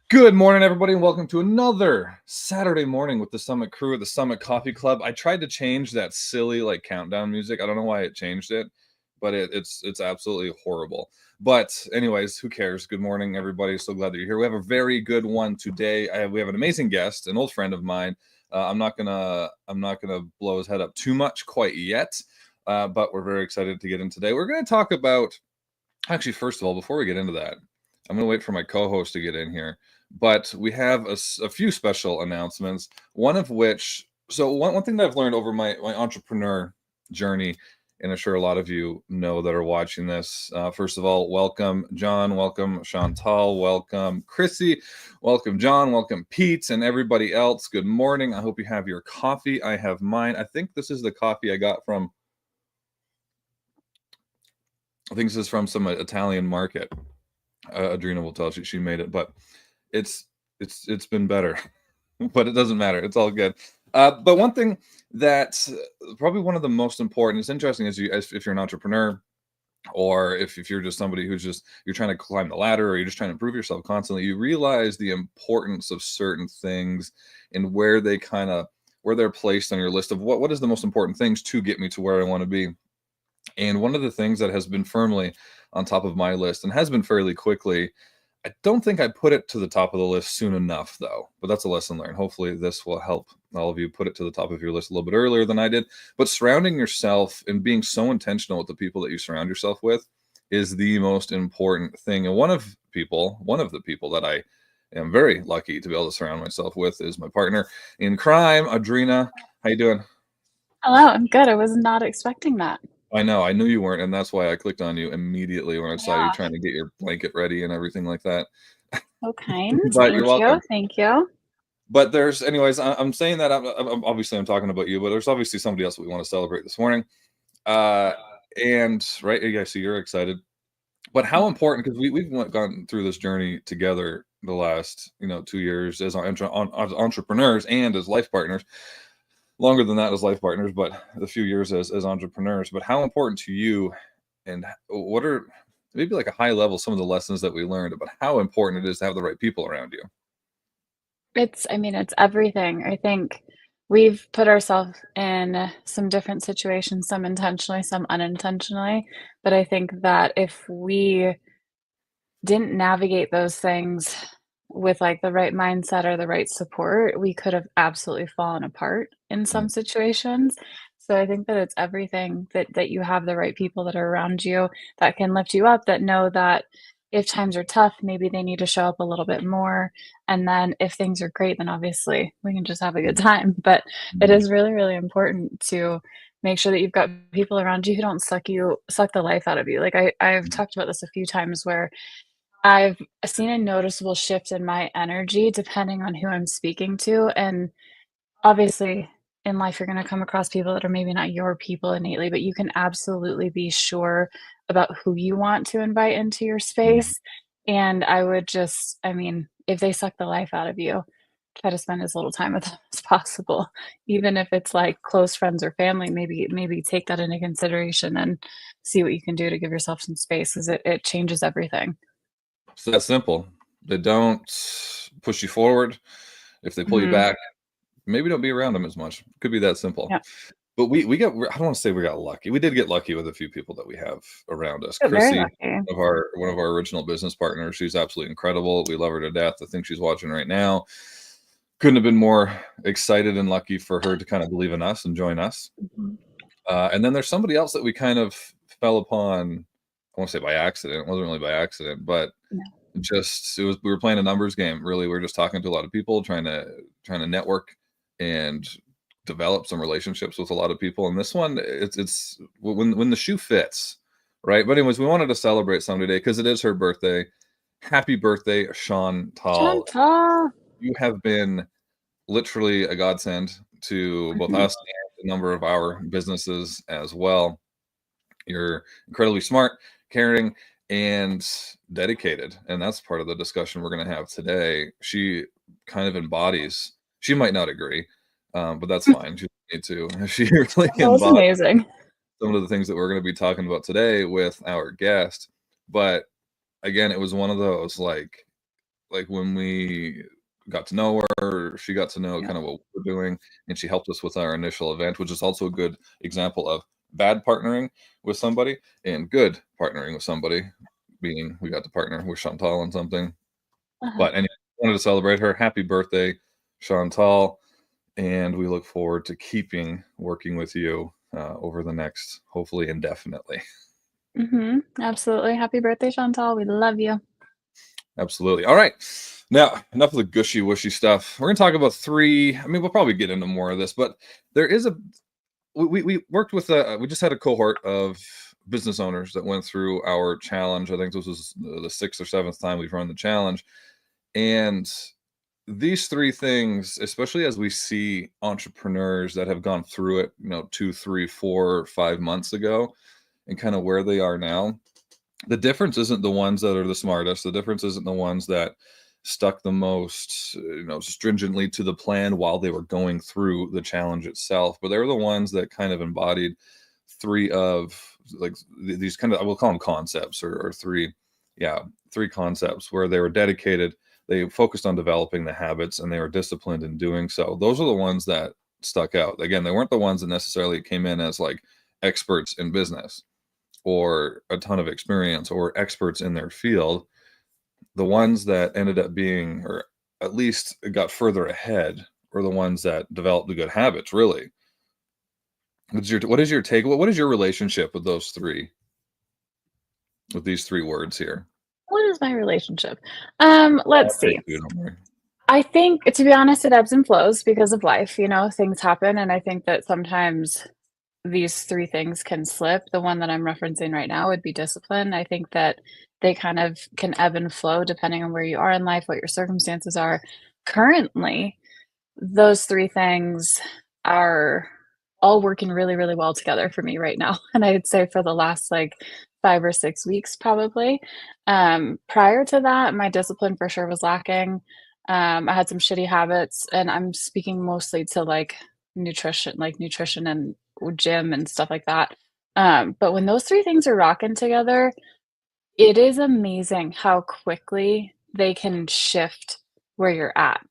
Good morning, everybody, and welcome to another Saturday morning with the Summit crew at the Summit Coffee Club. I tried to change that silly countdown music. I don't know why it changed it, but it's absolutely horrible. But anyways, who cares? Good morning, everybody. So glad that you're here. We have a very good one today. We have an amazing guest, an old friend of mine. I'm not gonna blow his head up too much quite yet, but we're very excited to get in today. We're going to talk about actually, first of all, before we get into that, I'm going to wait for my co-host to get in here. But we have a few special announcements. One of which, so one thing that I've learned over my entrepreneur journey, and I'm sure a lot of you know that are watching this. First of all, welcome John, welcome Chantal, welcome Chrissy, welcome John, welcome Pete, and everybody else. Good morning. I hope you have your coffee. I have mine. I think this is the coffee I got from. I think this is from some Italian market. Adrena will tell she made it, but it's been better. But it doesn't matter. It's all good. But one thing that probably one of the most important, it's interesting as if you're an entrepreneur, or if you're just somebody who's you're trying to climb the ladder, or you're just trying to improve yourself constantly, you realize the importance of certain things and where they're placed on your list of what is the most important things to get me to where I want to be. And one of the things that has been firmly on top of my list and has been fairly quickly, I don't think I put it to the top of the list soon enough, though. But that's a lesson learned. Hopefully, this will help all of you put it to the top of your list a little bit earlier than I did. But surrounding yourself and being so intentional with the people that you surround yourself with is the most important thing. And one of the people that I am very lucky to be able to surround myself with is my partner in crime, Adrena. How you doing? Hello, I'm good. I was not expecting that. I know, I knew you weren't, and that's why I clicked on you immediately when I saw you Yeah. trying to get your blanket ready and everything like that. So kind. But you're Thank you. welcome. Thank you. But anyways, I'm saying that obviously I'm talking about you, but there's obviously somebody else that we want to celebrate this morning. Uh, and right, yeah, so you're excited. But how important, because we've gone through this journey together the last 2 years as entrepreneurs and as life partners. Longer than that as life partners, but a few years as entrepreneurs. But how important to you, and what are maybe like a high level some of the lessons that we learned about how important it is to have the right people around you? It's everything. I think we've put ourselves in some different situations, some intentionally, some unintentionally. But I think that if we didn't navigate those things with like the right mindset or the right support, we could have absolutely fallen apart in Mm. some situations. So I think that it's everything that you have the right people that are around you that can lift you up, that know that if times are tough, maybe they need to show up a little bit more. And then if things are great, then obviously we can just have a good time. But it Mhm. is really, really important to make sure that you've got people around you who don't suck the life out of you. Like I've Mhm. talked about this a few times where I've seen a noticeable shift in my energy depending on who I'm speaking to, and obviously, in life, you're gonna come across people that are maybe not your people innately, but you can absolutely be sure about who you want to invite into your Mhm. space, and I mean, if they suck the life out of you, try to spend as little time with them as possible. Even if it's, like, close friends or family, maybe take that into consideration and see what you can do to give yourself some space 'cause it changes everything. It's that simple. They don't push you forward. If they pull you Mhm. back, maybe don't be around them as much. Could be that simple. Yeah. But we got, I don't want to say we got lucky. We did get lucky with a few people that we have around us. Got very Chrissy, lucky. one of our original business partners, she's absolutely incredible. We love her to death. I think she's watching right now. Couldn't have been more excited and lucky for her to kind of believe in us and join us. Mhm. And then there's somebody else that we kind of fell upon. I won't say by accident. It wasn't really by accident, but Yeah. we were playing a numbers game. Really, we were just talking to a lot of people, trying to network, and develop some relationships with a lot of people. And this one, it's when the shoe fits, right? But anyways, we wanted to celebrate Sam today because it is her birthday. Happy birthday, Chantal. Chantal. You have been literally a godsend to both Mhm. us and a number of our businesses as well. You're incredibly smart, caring, and dedicated. And that's part of the discussion we're going to have today. She kind of embodies, she might not agree, but that's fine. She doesn't need to. She really That was embodies amazing. some of the things that we're going to be talking about today with our guest. But again, it was one of those like when we got to know her, she got to know Yeah. kind of what we're doing, and she helped us with our initial event, which is also a good example of bad partnering with somebody and good partnering with somebody, meaning we got to partner with Chantal on something. Uh-huh. But anyway, wanted to celebrate her. Happy birthday, Chantal. And we look forward to keeping working with you over the next, hopefully indefinitely. Absolutely. Happy birthday, Chantal. We love you. Absolutely. All right. Now, enough of the gushy wishy stuff. We're going to talk about three. I mean, we'll probably get into more of this, but there is a. We worked with we just had a cohort of business owners that went through our challenge. I think this was the sixth or seventh time we've run the challenge. And these three things, especially as we see entrepreneurs that have gone through it, 2, 3, 4, 5 months ago, and kind of where they are now, the difference isn't the ones that are the smartest. The difference isn't the ones that stuck the most, stringently to the plan while they were going through the challenge itself. But they're the ones that kind of embodied three of like these kind of, I will call them concepts or three, yeah, three concepts where they were dedicated. They focused on developing the habits and they were disciplined in doing so. Those are the ones that stuck out. Again, they weren't the ones that necessarily came in as like experts in business or a ton of experience or experts in their field. The ones that ended up being, or at least got further ahead, were the ones that developed the good habits, really. What is your take? What is your relationship with those three, with these three words here? What is my relationship? I'll Let's take see. you, don't worry. I think, to be honest, it ebbs and flows because of life, things happen, and I think that sometimes these 3 things can slip. The one that I'm referencing right now would be discipline. I think that they kind of can ebb and flow depending on where you are in life, what your circumstances are. Currently, those 3 things are all working really, really well together for me right now, and I'd say for the last, like, 5 or 6 weeks probably. Prior to that, my discipline for sure was lacking. I had some shitty habits, and I'm speaking mostly to, nutrition and gym and stuff like that. But when those 3 things are rocking together, it is amazing how quickly they can shift where you're at.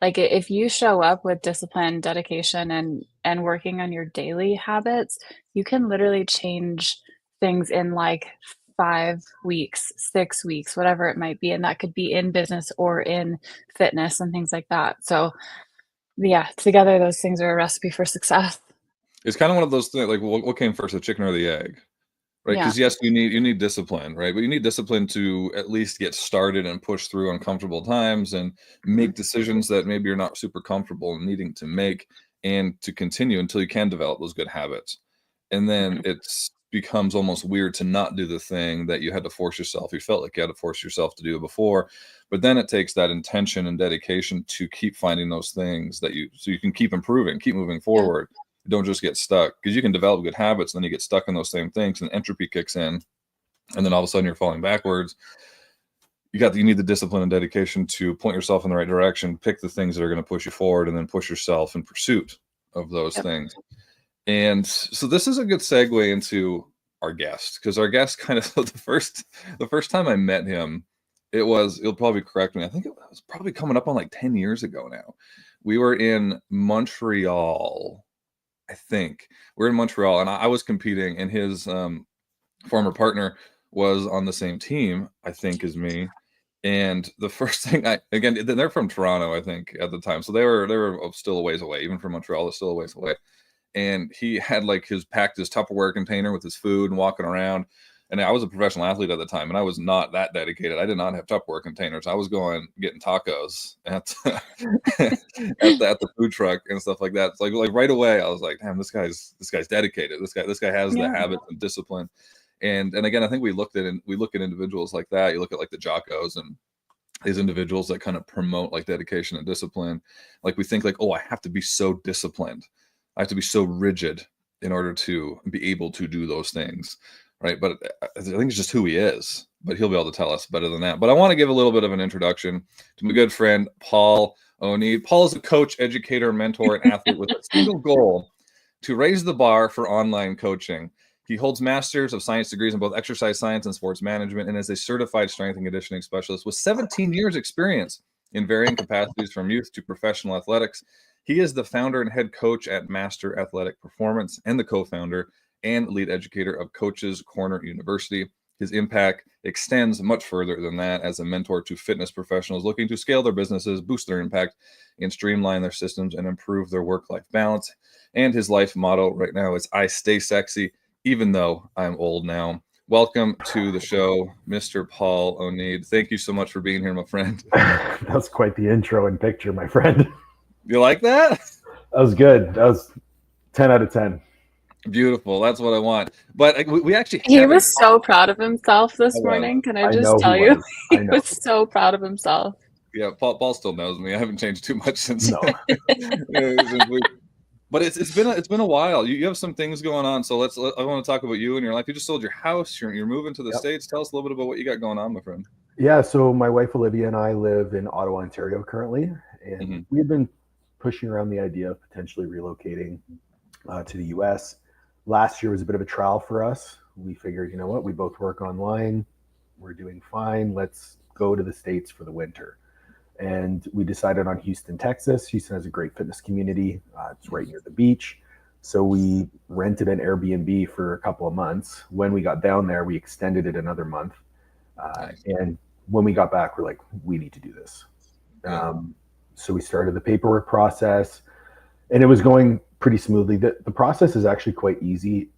Like, I if you show up with discipline, dedication, and working on your daily habits, you can literally change things in, like, 5 weeks, 6 weeks, whatever it might be, and that could be in business or in fitness and things like that. So, yeah, together, those things are a recipe for success. It's kind of one of those things. Like, what came first, the chicken or the egg? Right? Yeah. Because yes, you need discipline, right? But you need discipline to at least get started and push through uncomfortable times and Mhm. make decisions that maybe you're not super comfortable needing to make, and to continue until you can develop those good habits. And then Mhm. it's becomes almost weird to not do the thing that you had to force yourself. You felt like you had to force yourself to do it before, but then it takes that intention and dedication to keep finding those things that so you can keep improving, keep moving Yeah. forward. Don't just get stuck, because you can develop good habits and then you get stuck in those same things and entropy kicks in, and then all of a sudden you're falling backwards. You need the discipline and dedication to point yourself in the right direction, pick the things that are going to push you forward, and then push yourself in pursuit of those Yep. things. And so this is a good segue into our guest, because our guest kind of the first time I met him, he'll probably correct me, I think it was probably coming up on like 10 years ago now. We were in Montreal, I think. We're in Montreal, and I was competing, and his former partner was on the same team, I think, as me. And the first thing they're from Toronto, I think, at the time, so they were still a ways away, even from Montreal, they're still a ways away. And he had like his Tupperware container with his food and walking around. And I was a professional athlete at the time, and I was not that dedicated. I did not have Tupperware containers. I was going getting tacos at at the food truck and stuff like that. It's like right away, I was like, damn, this guy's dedicated. This guy has the Yeah. habits and discipline. And again, I think we look at individuals like that. You look at like the Jockos and these individuals that kind of promote like dedication and discipline. Like we think like, oh, I have to be so disciplined. I have to be so rigid in order to be able to do those things. Right. But I think it's just who he is, but he'll be able to tell us better than that. But I want to give a little bit of an introduction to my good friend, Paul O'Neid. Paul is a coach, educator, mentor, and athlete with a single goal: to raise the bar for online coaching. He holds Masters of Science degrees in both exercise science and sports management, and is a certified strength and conditioning specialist with 17 years experience in varying capacities from youth to professional athletics. He is the founder and head coach at Master Athletic Performance and the co-founder and lead educator of Coaches Corner University. His impact extends much further than that as a mentor to fitness professionals looking to scale their businesses, boost their impact, and streamline their systems and improve their work-life balance. And his life motto right now is I stay sexy, even though I'm old now. Welcome to the show, Mr. Paul O'Neid. Thank you so much for being here, my friend. That's quite the intro and picture, my friend. You like that? That was good. That was 10 out of 10. Beautiful. That's what I want. But we actually He was so proud of himself this I was. morning. Can I I just know tell he you? was. He I know. was so proud of himself. Yeah, Paul still knows me. I haven't changed too much since. No. But it's been a while. You have some things going on, so I want to talk about you and your life. You just sold your house. You're moving to the States. Tell us a little bit about what you got going on, my friend. Yeah, so my wife Olivia and I live in Ottawa, Ontario currently, and we've been pushing around the idea of potentially relocating to the US. Last year was a bit of a trial for us. We figured, you know what, we both work online. We're doing fine. Let's go to the States for the winter. And we decided on Houston, Texas. Houston has a great fitness community. It's right near the beach. So we rented an Airbnb for a couple of months. When we got down there, we extended it another month. Nice. And when we got back, we're like, we need to do this. So we started the paperwork process, and it was going pretty smoothly. The process is actually quite easy.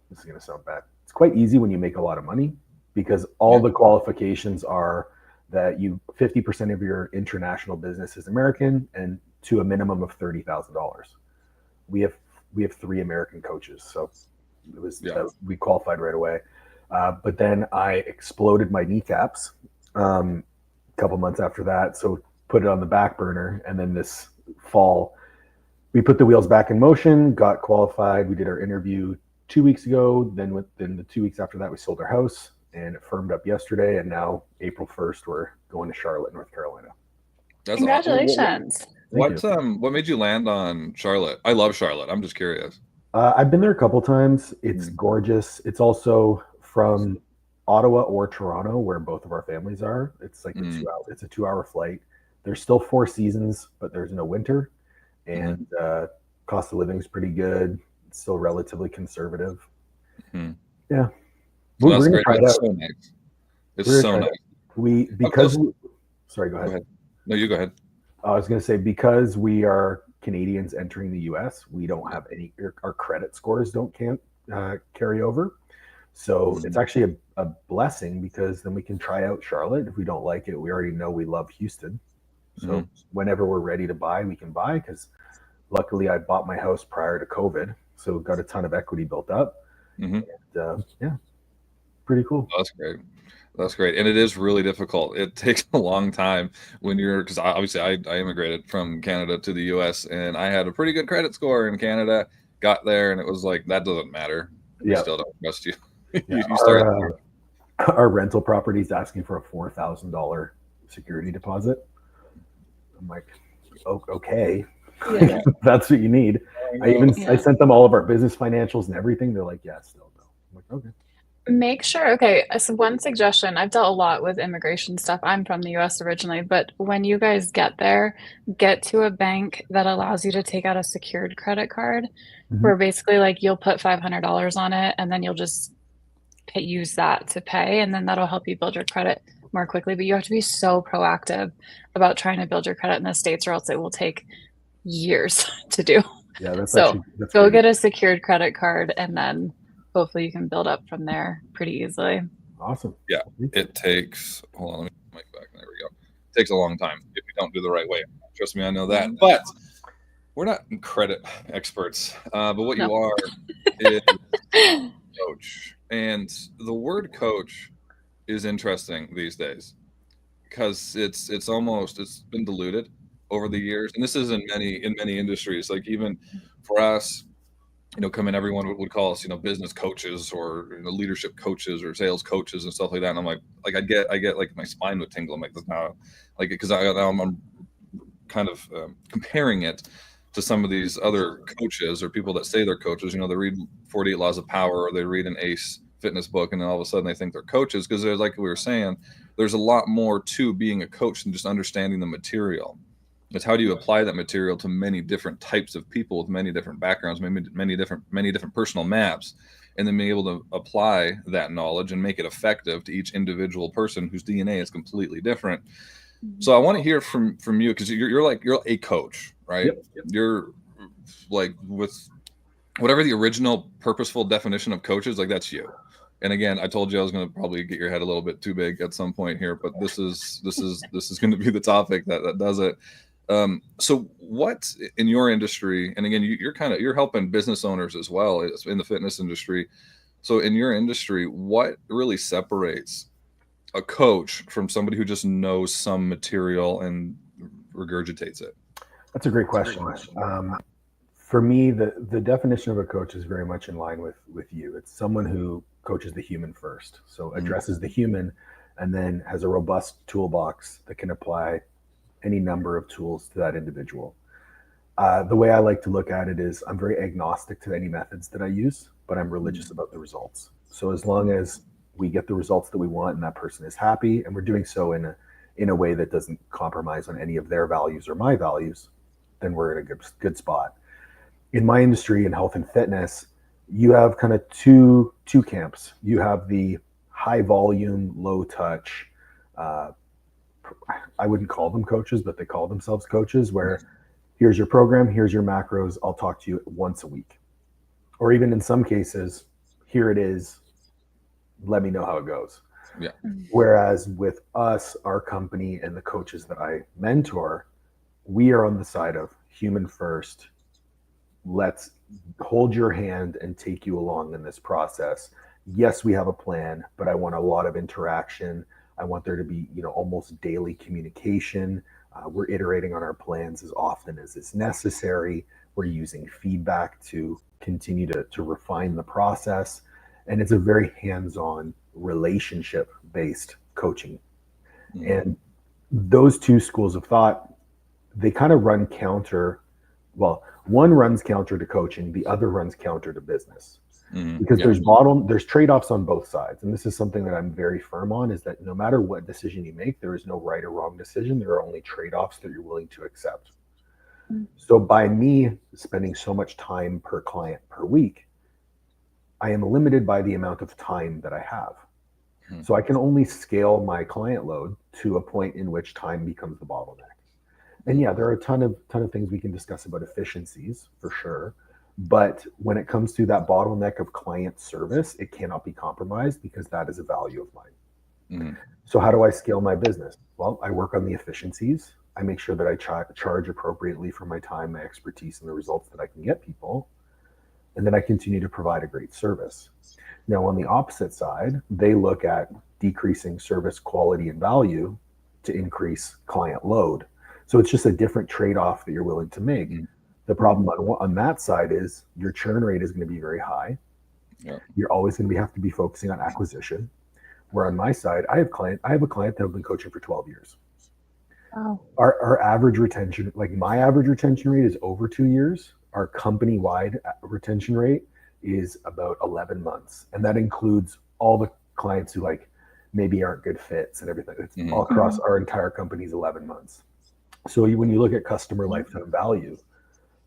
This is going to sound bad. It's quite easy when you make a lot of money, because all the qualifications are that 50% of your international business is American and to a minimum of $30,000. We have 3 American coaches, so it was we qualified right away. But then I exploded my kneecaps a couple months after that, so put it on the back burner. And then this fall, we put the wheels back in motion, got qualified. We did our interview 2 weeks ago. Then within the 2 weeks after that, we sold our house, and it firmed up yesterday. And now April 1st, we're going to Charlotte, North Carolina. That's Congratulations. Awesome. What made you land on Charlotte? I love Charlotte. I'm just curious. I've been there a couple times. It's gorgeous. It's also from Ottawa or Toronto, where both of our families are. It's like it's a 2-hour flight. There's still 4 seasons, but there's no winter. And cost of living is pretty good. It's still relatively conservative. Yeah. We're going to try it out. So nice. It's so nice. Sorry, go ahead. No, you go ahead. I was going to say, because we are Canadians entering the US, we don't have our credit scores can't carry over. So it's actually a blessing, because then we can try out Charlotte. If we don't like it, we already know we love Houston. So whenever we're ready to buy, we can buy, because luckily I bought my house prior to COVID. So we've got a ton of equity built up. And, pretty cool. That's great. And it is really difficult. It takes a long time because obviously I immigrated from Canada to the US, and I had a pretty good credit score in Canada, got there, and it was like, that doesn't matter. We still don't trust you. Our rental property is asking for a $4,000 security deposit. I'm like, okay, that's what you need. I sent them all of our business financials and everything. They're like, yeah, still no. I'm like, okay. Make sure. Okay, so one suggestion. I've dealt a lot with immigration stuff. I'm from the US originally, but when you guys get there, get to a bank that allows you to take out a secured credit card, where basically like you'll put $500 on it, and then you'll just use that to pay, and then that'll help you build your credit more quickly. But you have to be so proactive about trying to build your credit in the States, or else it will take years to do. Yeah, that's go get a secured credit card, and then hopefully you can build up from there pretty easily. Awesome. Yeah, it takes, hold on, let me put my mic back. There we go. It takes a long time if you don't do the right way. Trust me, I know that. But we're not credit experts. But what you are is coach. And the word coach is interesting these days because it's been diluted over the years. And this is in many industries. Like even for us, everyone would call us, business coaches or leadership coaches or sales coaches and stuff like that. And I'm like I get like my spine would tingle. I'm like, that's not like, because I'm kind of comparing it to some of these other coaches or people that say they're coaches. They read 48 Laws of Power or they read an ACE fitness book, and then all of a sudden they think they're coaches, because there's, like we were saying, there's a lot more to being a coach than just understanding the material. It's how do you apply that material to many different types of people with many different backgrounds, many different personal maps, and then being able to apply that knowledge and make it effective to each individual person whose DNA is completely different. So I want to hear from you, because you're a coach, right? Yep. You're like, with whatever the original purposeful definition of coach is, like, that's you. And again, I told you I was going to probably get your head a little bit too big at some point here, but this is going to be the topic that does it. So what in your industry, and again, you're helping business owners as well in the fitness industry. So in your industry, what really separates a coach from somebody who just knows some material and regurgitates it? That's a great question. For me, the definition of a coach is very much in line with you. It's someone who coaches the human first. So addresses the human, and then has a robust toolbox that can apply any number of tools to that individual. The way I like to look at it is, I'm very agnostic to any methods that I use, but I'm religious about the results. So as long as we get the results that we want and that person is happy, and we're doing so in a way that doesn't compromise on any of their values or my values, then we're in a good spot. In my industry, in health and fitness, you have kind of two camps. You have the high volume, low touch, I wouldn't call them coaches, but they call themselves coaches, where here's your program, here's your macros, I'll talk to you once a week. Or even in some cases, here it is, let me know how it goes. Yeah. Whereas with us, our company, and the coaches that I mentor, we are on the side of human first. Let's hold your hand and take you along in this process. Yes, we have a plan, but I want a lot of interaction. I want there to be, almost daily communication. We're iterating on our plans as often as is necessary. We're using feedback to continue to refine the process. And it's a very hands-on, relationship-based coaching. Mm-hmm. And those two schools of thought, they kind of run counter. Well, one runs counter to coaching, the other runs counter to business. Mm-hmm. Because there's trade-offs on both sides. And this is something that I'm very firm on, is that no matter what decision you make, there is no right or wrong decision. There are only trade-offs that you're willing to accept. Mm-hmm. So by me spending so much time per client per week, I am limited by the amount of time that I have. Mm-hmm. So I can only scale my client load to a point in which time becomes the bottleneck. And yeah, there are a ton of things we can discuss about efficiencies, for sure. But when it comes to that bottleneck of client service, it cannot be compromised, because that is a value of mine. Mm-hmm. So how do I scale my business? Well, I work on the efficiencies. I make sure that I charge appropriately for my time, my expertise, and the results that I can get people. And then I continue to provide a great service. Now, on the opposite side, they look at decreasing service quality and value to increase client load. So it's just a different trade-off that you're willing to make. Mm-hmm. The problem on that side is your churn rate is going to be very high. Yeah. You're always going to have to be focusing on acquisition. Where on my side, I have a client that I've been coaching for 12 years. Wow. Our average retention, like my average retention rate, is over 2 years. Our company-wide retention rate is about 11 months. And that includes all the clients who maybe aren't good fits and everything. It's all across our entire company's 11 months. So when you look at customer lifetime value,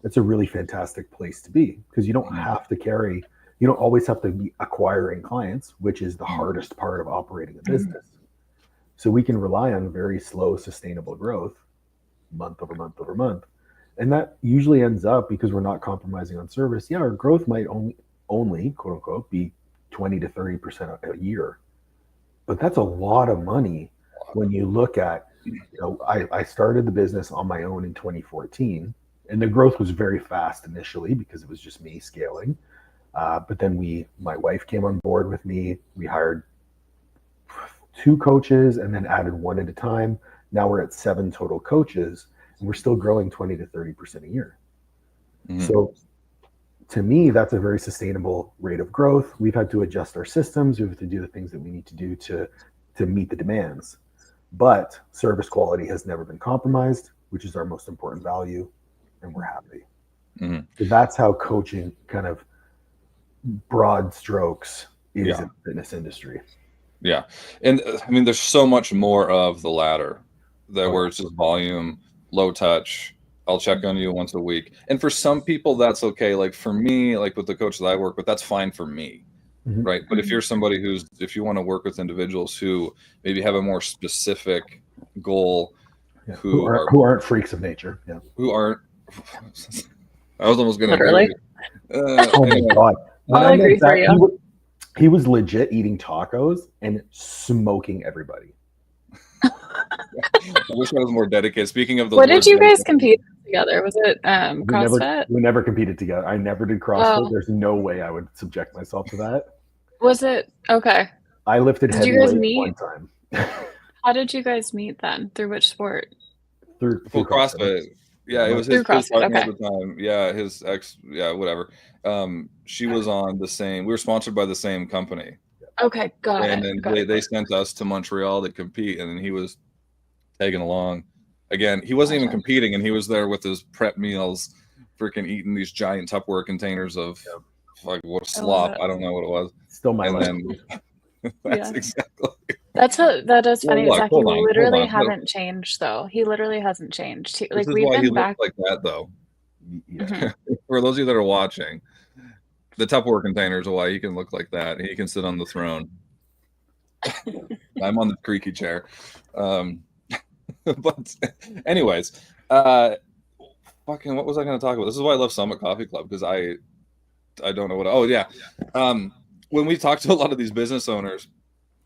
it's a really fantastic place to be, because you don't have to you don't always have to be acquiring clients, which is the hardest part of operating a business. So we can rely on very slow, sustainable growth, month over month over month. And that usually ends up, because we're not compromising on service. Yeah, our growth might only quote unquote, be 20 to 30% a year. But that's a lot of money when you look at, I started the business on my own in 2014, and the growth was very fast initially because it was just me scaling. But then my wife came on board with me. We hired 2 coaches and then added 1 at a time. Now we're at 7 total coaches, and we're still growing 20 to 30% a year. Mm-hmm. So to me, that's a very sustainable rate of growth. We've had to adjust our systems. We have to do the things that we need to do to meet the demands. But service quality has never been compromised, which is our most important value, and we're happy. Mm-hmm. So that's how coaching, kind of broad strokes, is in the fitness industry. Yeah. And I mean, there's so much more of the latter where it's just volume, low touch. I'll check on you once a week. And for some people, that's okay. Like for me, like with the coach that I work with, that's fine for me. Mm-hmm. Right. But if you're somebody if you want to work with individuals who maybe have a more specific goal, who aren't freaks of nature. Yeah. Who aren't. I was almost going to. Literally. Oh my God. I'll agree for you. He was legit eating tacos and smoking everybody. I wish I was more dedicated. Speaking of the, what did you guys compete together? Was it CrossFit? We never competed together. I never did CrossFit. There's no way I would subject myself to that. Was it okay? I lifted heavyweight one time. How did you guys meet then? Through which sport? Through CrossFit. Yeah, it was his CrossFit. Okay. At the time. Yeah, his ex. Yeah, whatever. She was on the same. We were sponsored by the same company. Okay, got it. And then they sent us to Montreal to compete, and then he was tagging along. Again, he wasn't even competing, and he was there with his prep meals, freaking eating these giant Tupperware containers of like what slop. I don't know what it was. Still my life. That's exactly. That is funny. Zach, he literally hasn't changed though. He literally hasn't changed. Like we've been back like that though. Yeah. For those of you that are watching, the Tupperware containers are why he can look like that. He can sit on the throne. I'm on the creaky chair. But anyways, what was I going to talk about? This is why I love Summit Coffee Club, because I don't know what. When we talk to a lot of these business owners,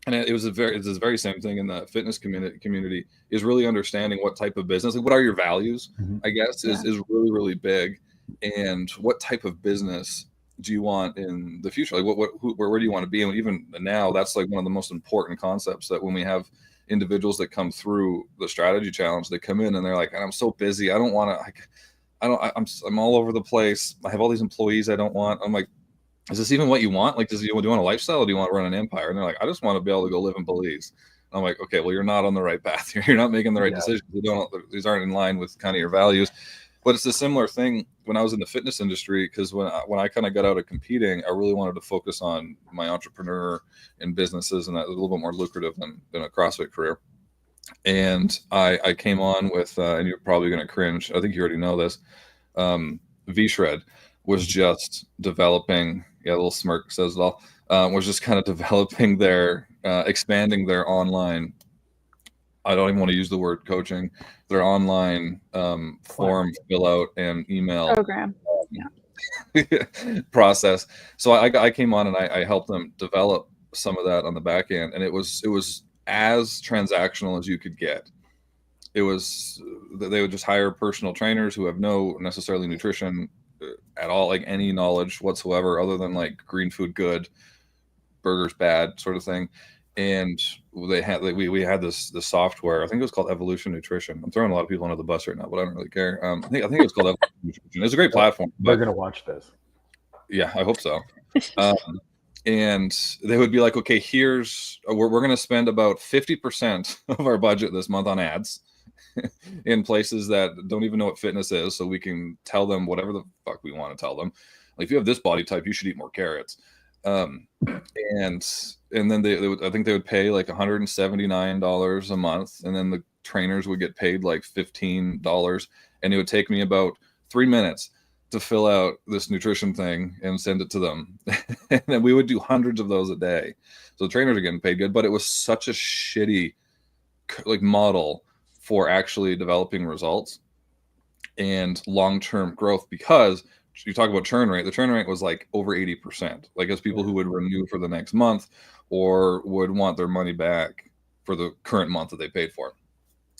and it's the very same thing in the fitness community, is really understanding what type of business, like what are your values, I guess, is really, really big. And what type of business do you want in the future? Like where do you want to be? And even now, that's like one of the most important concepts, that when we have individuals that come through the strategy challenge, they come in and they're like, I'm so busy. I don't want to, I'm all over the place. I have all these employees I don't want. I'm like, is this even what you want? Like, do you want a lifestyle, or do you want to run an empire? And they're like, I just want to be able to go live in Belize. And I'm like, okay, well, you're not on the right path here. You're not making the right decisions. These aren't in line with kind of your values. But it's a similar thing when I was in the fitness industry, because when I kind of got out of competing, I really wanted to focus on my entrepreneur and businesses, and that was a little bit more lucrative than a CrossFit career. And I came on with, and you're probably going to cringe, I think you already know this, V-Shred was just developing, a little smirk says it all, was just kind of developing expanding their online, I don't even want to use the word coaching, their online form fill out and email program process. So I came on and I helped them develop some of that on the back end, and it was as transactional as you could get. It was, they would just hire personal trainers who have no necessarily nutrition at all, like any knowledge whatsoever, other than like green food good, burgers bad sort of thing. And they had we had this software. I think it was called Evolution Nutrition. I'm throwing a lot of people under the bus right now, but I don't really care. I think it was called Evolution Nutrition. It's a great platform. They're gonna watch this. Yeah, I hope so. And they would be like, okay, we're going to spend about 50% of our budget this month on ads in places that don't even know what fitness is, so we can tell them whatever the fuck we want to tell them. Like, if you have this body type, you should eat more carrots. And then I think they would pay like $179 a month, and then the trainers would get paid like $15, and it would take me about 3 minutes to fill out this nutrition thing and send it to them. And then we would do hundreds of those a day. So the trainers are getting paid good, but it was such a shitty like model for actually developing results and long-term growth, because you talk about churn rate. The churn rate was like over 80%. Like it's people who would renew for the next month or would want their money back for the current month that they paid for.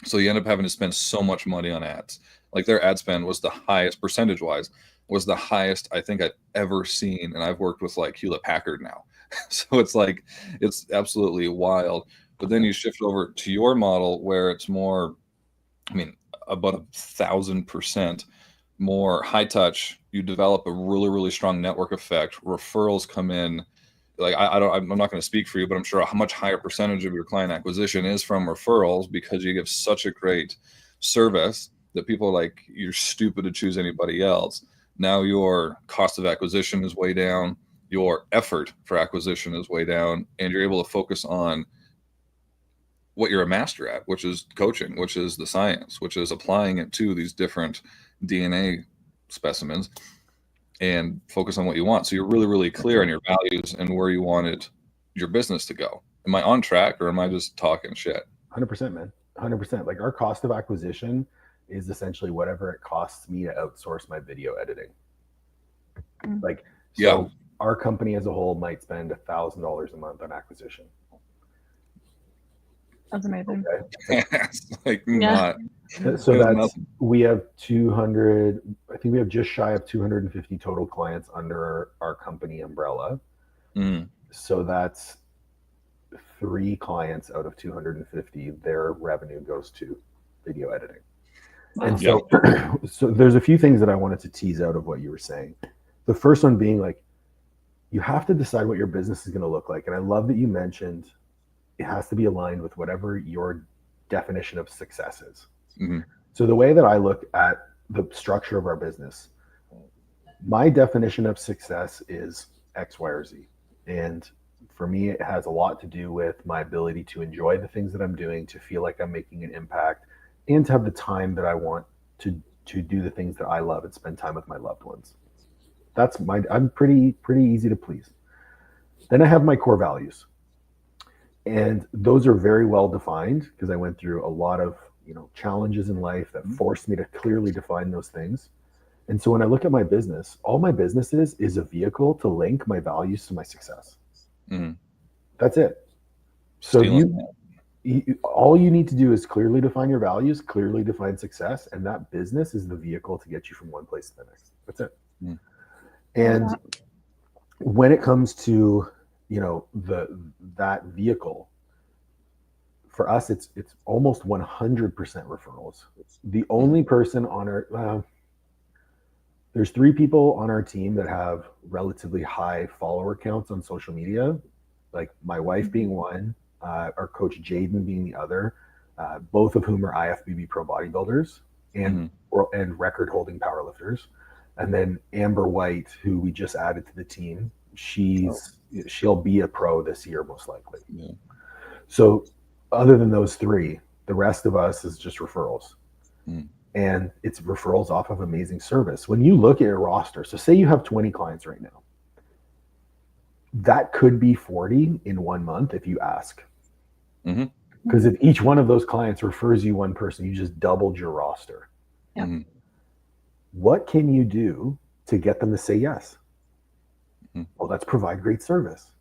So you end up having to spend so much money on ads. Like their ad spend was the highest percentage wise, was the highest I think I've ever seen. And I've worked with like Hewlett Packard now. So it's like, it's absolutely wild. But then you shift over to your model where it's more, I mean, about 1,000% more high touch. You develop a really, really strong network effect. Referrals come in. Like I'm not going to speak for you, but I'm sure a much higher percentage of your client acquisition is from referrals because you give such a great service that people are like, you're stupid to choose anybody else. Now your cost of acquisition is way down. Your effort for acquisition is way down, and you're able to focus on what you're a master at, which is coaching, which is the science, which is applying it to these different DNA specimens and focus on what you want. So you're really, really clear on your values and where you wanted your business to go. Am I on track or am I just talking shit? 100%, man. 100%. Like our cost of acquisition is essentially whatever it costs me to outsource my video editing. Like, so Yeah. Our company as a whole might spend $1,000 a month on acquisition. That's amazing. Okay. It's like not. So Yeah, that's, nothing. we have 200, I think we have just shy of 250 total clients under our company umbrella. Mm. So that's 3 clients out of 250, their revenue goes to video editing. Wow. And so, so there's a few things that I wanted to tease out of what you were saying. The first one being like, you have to decide what your business is going to look like. And I love that you mentioned it has to be aligned with whatever your definition of success is. Mm-hmm. So the way that I look at the structure of our business, my definition of success is X, Y, or Z. And for me, it has a lot to do with my ability to enjoy the things that I'm doing, to feel like I'm making an impact, and to have the time that I want to do the things that I love and spend time with my loved ones. I'm pretty easy to please. Then I have my core values. And those are very well defined because I went through a lot of, challenges in life that forced me to clearly define those things. And so when I look at my business, all my business is a vehicle to link my values to my success. Mm-hmm. That's it. So Stealing all you need to do is clearly define your values, clearly define success, and that business is the vehicle to get you from one place to the next. That's it. Mm. And when it comes to, that vehicle, for us, it's almost 100% referrals. The only person on our, there's 3 people on our team that have relatively high follower counts on social media, like my wife being one, our coach Jaden being the other, both of whom are IFBB pro bodybuilders and record holding powerlifters. And then Amber White, who we just added to the team, she'll be a pro this year, most likely. Yeah. So other than those 3, the rest of us is just referrals. And it's referrals off of amazing service. When you look at your roster, so say you have 20 clients right now, that could be 40 in 1 month if you ask. Because if each one of those clients refers you one person, you just doubled your roster. Yeah. What can you do to get them to say yes? Well, that's provide great service.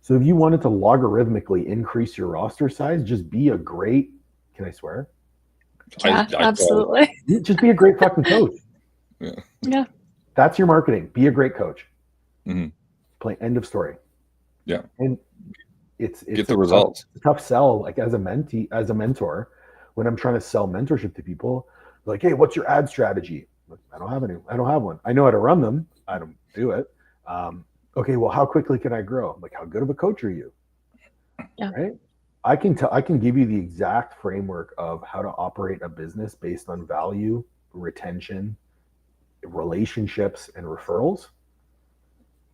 So if you wanted to logarithmically increase your roster size, just be a great, can I swear? Yeah, absolutely. Just be a great fucking coach. Yeah. That's your marketing. Be a great coach. Mm-hmm. End of story. Yeah. And it's get the results. Tough sell. Like as a mentor, when I'm trying to sell mentorship to people, like, hey, what's your ad strategy? Like, I don't have one. I know how to run them. I don't do it. Okay, well, how quickly can I grow? Like, how good of a coach are you? Yeah. Right. I can give you the exact framework of how to operate a business based on value, retention, relationships, and referrals,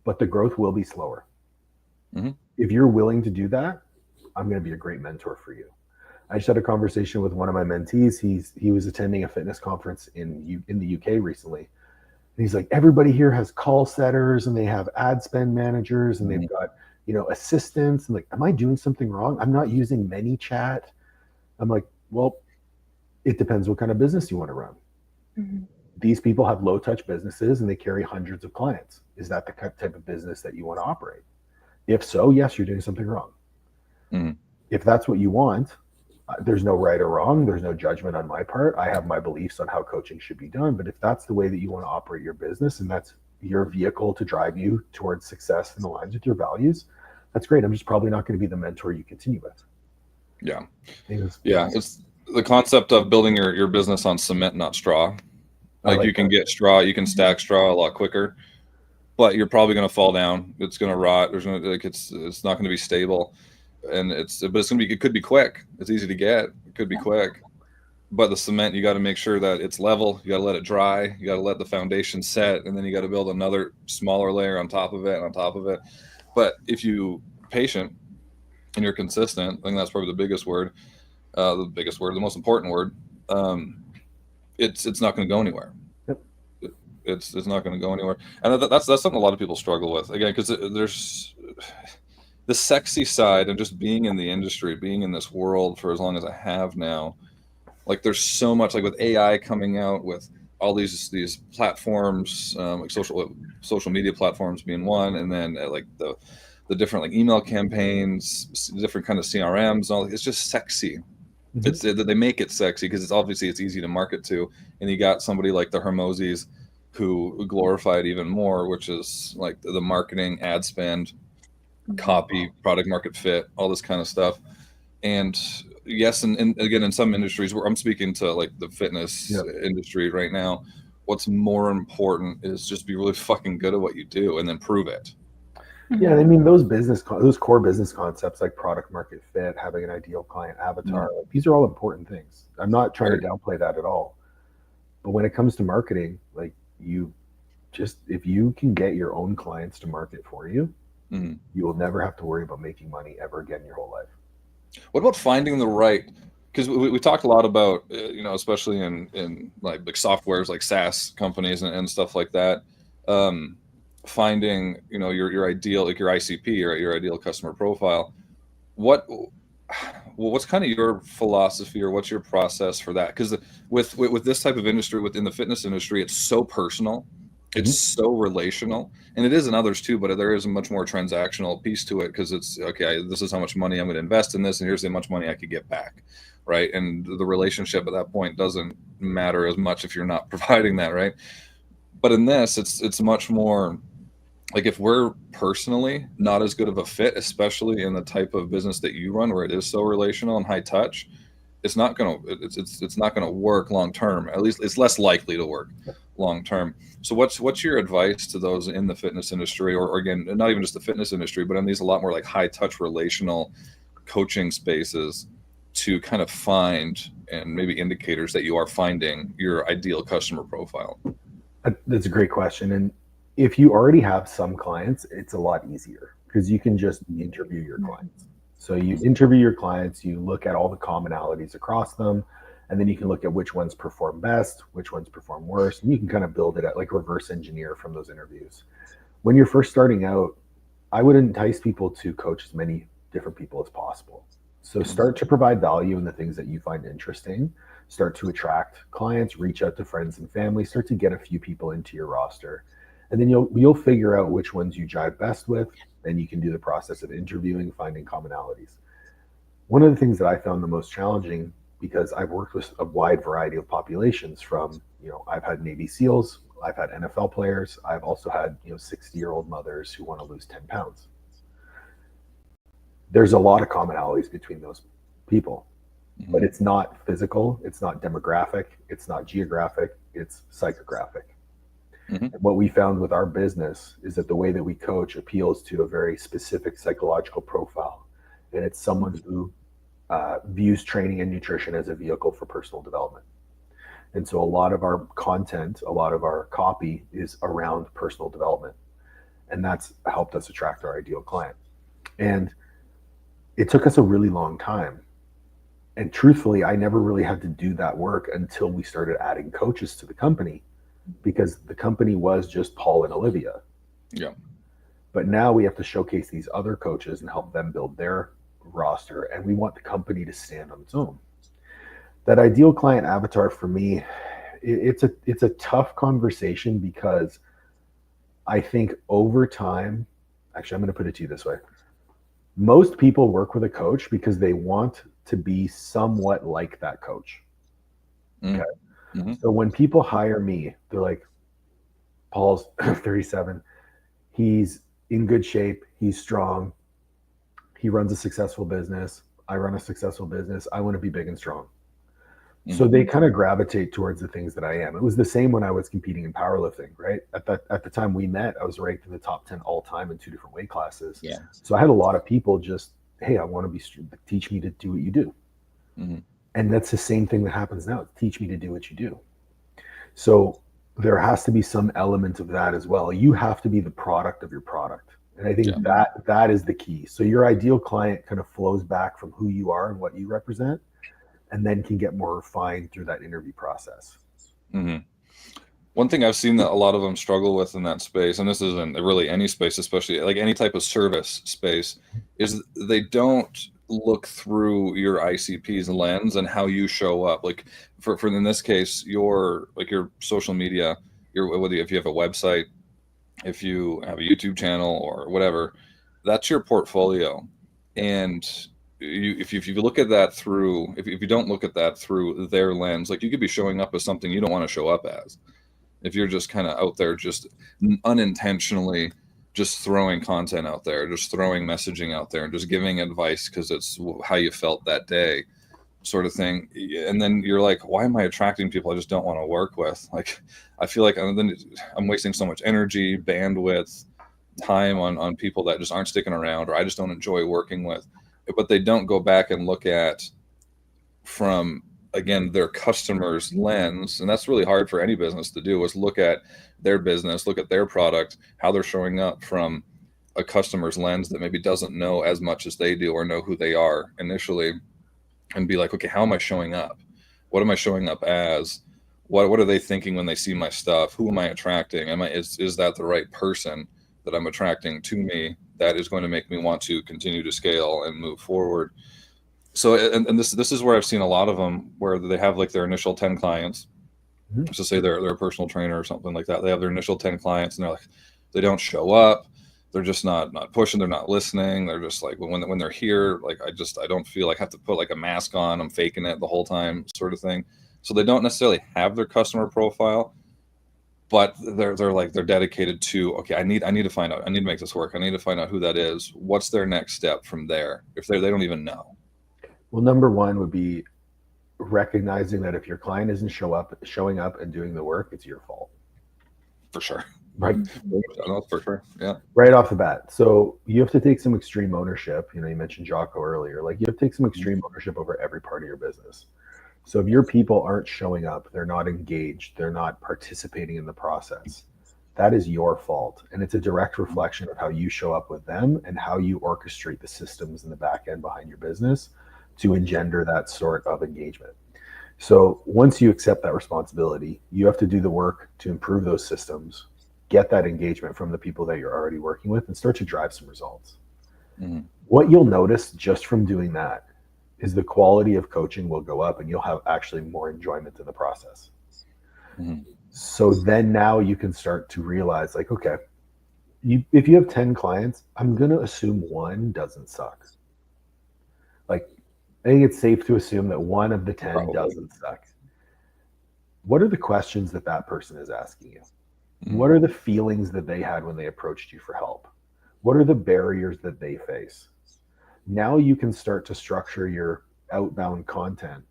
but the growth will be slower. If you're willing to do that, I'm going to be a great mentor for you. I just had a conversation with one of my mentees. He was attending a fitness conference in the UK recently. And he's like, everybody here has call setters and they have ad spend managers and they've got, assistants. And like, am I doing something wrong? I'm not using ManyChat. I'm like, well, it depends what kind of business you want to run. these people have low touch businesses and they carry hundreds of clients. Is that the type of business that you want to operate? If so, yes, you're doing something wrong. Mhm. If that's what you want, there's no right or wrong. There's no judgment on my part. I have my beliefs on how coaching should be done. But if that's the way that you want to operate your business and that's your vehicle to drive you towards success and aligns with your values, that's great. I'm just probably not going to be the mentor you continue with. Yeah. Because Yeah. It's the concept of building your business on cement, not straw. Like you can get straw, you can stack straw a lot quicker, but you're probably going to fall down. It's going to rot. There's going to, like, it's not going to be but it could be quick. It's easy to get. It could be quick, but the cement, you got to make sure that it's level. You got to let it dry. You got to let the foundation set, and then you got to build another smaller layer on top of it and on top of it. But if you patient and you're consistent, I think that's probably the biggest word, the most important word. It's not going to go anywhere. Yep. It's not going to go anywhere, and that's something a lot of people struggle with, again, because there's the sexy side of just being in the industry, being in this world for as long as I have now. Like there's so much, like with AI coming out, with all these platforms, like social media platforms being one, and then like the different like email campaigns, different kind of CRMs, and all. It's just sexy. Mhm. They make it sexy because it's easy to market to, and you got somebody like the Hermosis who glorify it even more, which is like the marketing, ad spend, copy, product market fit, all this kind of stuff. And yes, and again, in some industries, where I'm speaking to like the fitness Yep. industry right now, what's more important is just be really fucking good at what you do and then prove it. Yeah, I mean those core business concepts like product market fit, having an ideal client avatar, like, these are all important things. I'm not trying to downplay that at all. But when it comes to marketing, like if you can get your own clients to market for you, Mhm. you will never have to worry about making money ever again your whole life. What about finding the right? Because we talked a lot about especially in like softwares like SaaS companies and stuff like that. Finding your ideal, like your ICP or your ideal customer profile. What's kind of your philosophy, or what's your process for that? Because with this type of industry, within the fitness industry, it's so personal, it's so relational, and it is in others too, but there is a much more transactional piece to it, because it's okay, this is how much money I'm going to invest in this, and here's how much money I could get back, right? And the relationship at that point doesn't matter as much if you're not providing that, right? But in this, it's much more like, if we're personally not as good of a fit, especially in the type of business that you run, where it is so relational and high touch, it's not gonna work long term. At least it's less likely to work long term. So what's your advice to those in the fitness industry, or again, not even just the fitness industry, but in these a lot more like high touch relational coaching spaces, to kind of find, and maybe indicators that you are finding your ideal customer profile? That's a great question. And if you already have some clients, it's a lot easier because you can just interview your clients. So you interview your clients, you look at all the commonalities across them, and then you can look at which ones perform best, which ones perform worse, and you can kind of build it at like reverse engineer from those interviews. When you're first starting out, I would entice people to coach as many different people as possible. So start to provide value in the things that you find interesting, start to attract clients, reach out to friends and family, start to get a few people into your roster. And then you'll figure out which ones you jive best with, and you can do the process of interviewing, finding commonalities. One of the things that I found the most challenging, because I've worked with a wide variety of populations, from, I've had Navy SEALs, I've had NFL players, I've also had 60-year-old mothers who want to lose 10 pounds. There's a lot of commonalities between those people, but it's not physical, it's not demographic, it's not geographic, it's psychographic. And what we found with our business is that the way that we coach appeals to a very specific psychological profile, and it's someone who views training and nutrition as a vehicle for personal development. And so a lot of our content, a lot of our copy is around personal development, and that's helped us attract our ideal client. And it took us a really long time. And truthfully, I never really had to do that work until we started adding coaches to the company, because the company was just Paul and Olivia. Yeah. But now we have to showcase these other coaches and help them build their roster. And we want the company to stand on its own. That ideal client avatar for me it's a tough conversation because I think over time, actually, I'm going to put it to you this way. Most people work with a coach because they want to be somewhat like that coach. Okay. Mm-hmm. So when people hire me, they're like, Paul's 37. He's in good shape. He's strong. He runs a successful business. I run a successful business. I want to be big and strong. So they kind of gravitate towards the things that I am. It was the same when I was competing in powerlifting, right? At the time we met, I was ranked in the top 10 all time in 2 different weight classes. Yeah. So I had a lot of people just, hey, I want to be, teach me to do what you do. Mm-hmm. And that's the same thing that happens now. Teach me to do what you do. So there has to be some element of that as well. You have to be the product of your product. And I think that is the key. So your ideal client kind of flows back from who you are and what you represent, and then can get more refined through that interview process. Mm-hmm. One thing I've seen that a lot of them struggle with in that space, and this isn't really any space, especially like any type of service space, is they don't look through your ICP's lens and how you show up. Like for in this case, your social media, if you have a website, if you have a YouTube channel or whatever, that's your portfolio. And if you look at that through, if you don't look at that through their lens, like you could be showing up as something you don't want to show up as. If you're just kind of out there, just unintentionally just throwing content out there, just throwing messaging out there and just giving advice because it's how you felt that day, sort of thing. And then you're like, why am I attracting people I just don't want to work with? Like, I feel like I'm wasting so much energy, bandwidth, time on people that just aren't sticking around, or I just don't enjoy working with. But they don't go back and look at from, again, their customer's lens. And that's really hard for any business to do, is look at their business, look at their product, how they're showing up from a customer's lens that maybe doesn't know as much as they do or know who they are initially, and be like, okay, how am I showing up? What am I showing up as? What are they thinking when they see my stuff? Who am I attracting? Is that the right person that I'm attracting to me that is going to make me want to continue to scale and move forward? So, and this is where I've seen a lot of them where they have like their initial 10 clients. Mm-hmm. So say they're a personal trainer or something like that. They have their initial 10 clients and they're like, they don't show up. They're just not pushing. They're not listening. They're just like, when they're here, like, I don't feel like I have to put like a mask on. I'm faking it the whole time, sort of thing. So they don't necessarily have their customer profile, but they're dedicated to, okay, I need to find out. I need to make this work. I need to find out who that is. What's their next step from there? If they don't even know. Well, number one would be recognizing that if your client isn't showing up and doing the work, it's your fault. For sure. Right. For sure. Yeah. Right off the bat. So you have to take some extreme ownership. You mentioned Jocko earlier. Like, you have to take some extreme ownership over every part of your business. So if your people aren't showing up, they're not engaged, they're not participating in the process, that is your fault. And it's a direct reflection of how you show up with them and how you orchestrate the systems in the back end behind your business to engender that sort of engagement. So once you accept that responsibility, you have to do the work to improve those systems, get that engagement from the people that you're already working with, and start to drive some results. Mm-hmm. What you'll notice just from doing that is the quality of coaching will go up and you'll have actually more enjoyment in the process. Mm-hmm. So then now you can start to realize, like, okay, if you have 10 clients, I'm going to assume one doesn't suck. Like, I think it's safe to assume that one of the 10 Probably doesn't suck. What are the questions that person is asking you? Mm-hmm. What are the feelings that they had when they approached you for help? What are the barriers that they face? Now you can start to structure your outbound content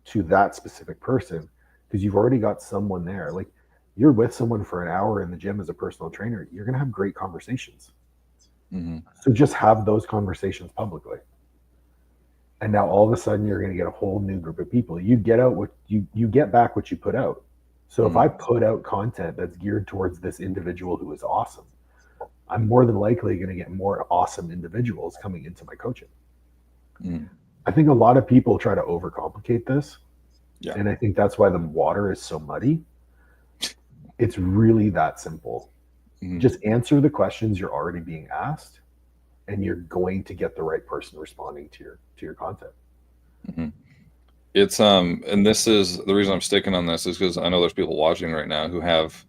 to that specific person because you've already got someone there. Like, you're with someone for an hour in the gym as a personal trainer, you're going to have great conversations. Mm-hmm. So just have those conversations publicly. And now all of a sudden you're going to get a whole new group of people. You get out what you get back what you put out. So if I put out content that's geared towards this individual who is awesome, I'm more than likely going to get more awesome individuals coming into my coaching. Mm-hmm. I think a lot of people try to overcomplicate this. Yeah. And I think that's why the water is so muddy. It's really that simple. Mm-hmm. Just answer the questions you're already being asked, and you're going to get the right person responding to your content. Mm-hmm. It's and this is the reason I'm sticking on this is because I know there's people watching right now who have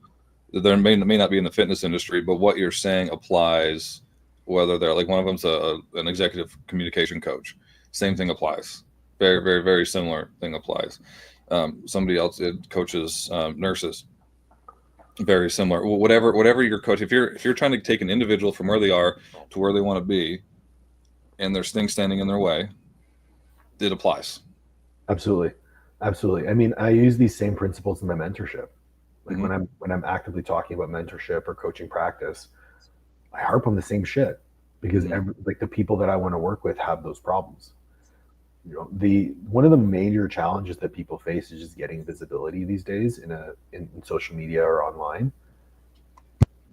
they may not be in the fitness industry, but what you're saying applies whether they're like one of them's an executive communication coach. Same thing applies. Very, very, very similar thing applies. Somebody else coaches nurses. Very similar. Whatever your coach, if you're trying to take an individual from where they are to where they want to be, and there's things standing in their way, it applies. Absolutely. Absolutely. I mean, I use these same principles in my mentorship. Like when I'm actively talking about mentorship or coaching practice, I harp on the same shit because like the people that I want to work with have those problems. You know, one of the major challenges that people face is just getting visibility these days in social media or online.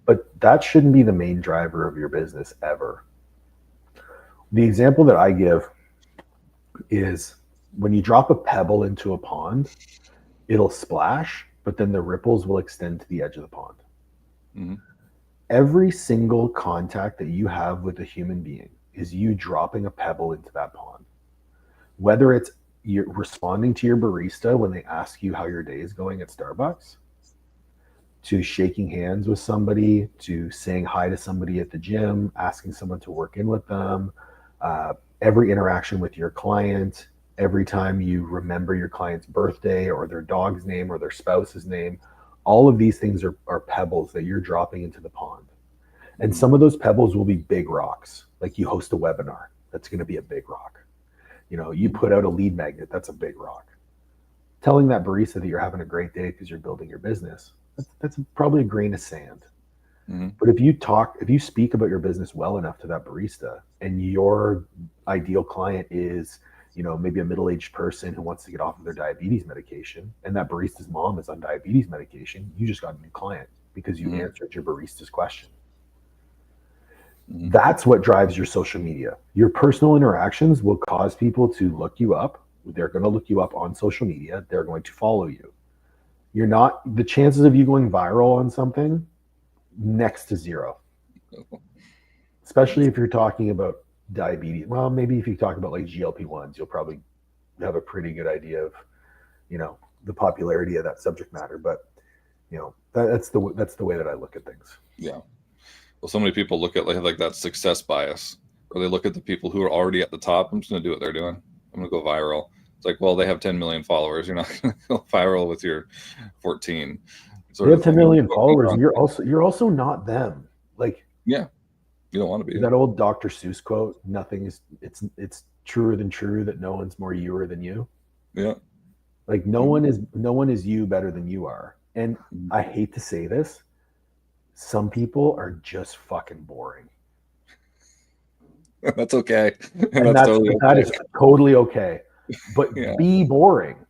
But that shouldn't be the main driver of your business ever. The example that I give is when you drop a pebble into a pond, it'll splash, but then the ripples will extend to the edge of the pond. Mm-hmm. Every single contact that you have with a human being is you dropping a pebble into that pond. Whether it's you're responding to your barista when they ask you how your day is going at Starbucks, to shaking hands with somebody, to saying hi to somebody at the gym, asking someone to work in with them, every interaction with your client, every time you remember your client's birthday or their dog's name or their spouse's name, all of these things are pebbles that you're dropping into the pond. And some of those pebbles will be big rocks. Like you host a webinar, that's going to be a big rock. You know, you put out a lead magnet, that's a big rock. Telling that barista that you're having a great day because you're building your business, that's probably a grain of sand. Mm-hmm. But if you speak about your business well enough to that barista, and your ideal client is, you know, maybe a middle-aged person who wants to get off of their diabetes medication, and that barista's mom is on diabetes medication, you just got a new client because you answered your barista's question. That's what drives your social media. Your personal interactions will cause people to look you up. They're going to look you up on social media. They're going to follow you. The chances of you going viral on something, next to zero. Especially if you're talking about diabetes. Well, maybe if you talk about like GLP-1s, you'll probably have a pretty good idea of, you know, the popularity of that subject matter. But, you know, that's the way that I look at things. Yeah. Well, so many people look at like that success bias, or they look at the people who are already at the top. I'm just going to do what they're doing. I'm going to go viral. It's like, well, they have 10 million followers. You're not going to go viral with your 14. They have 10 million followers, and you're also not them. Like, yeah, you don't want to be that old Dr. Seuss quote. Nothing is. It's truer than true that no one's more youer than you. Yeah. Like no one is you better than you are. And I hate to say this, some people are just fucking boring. That's okay. And that is totally okay. But be boring.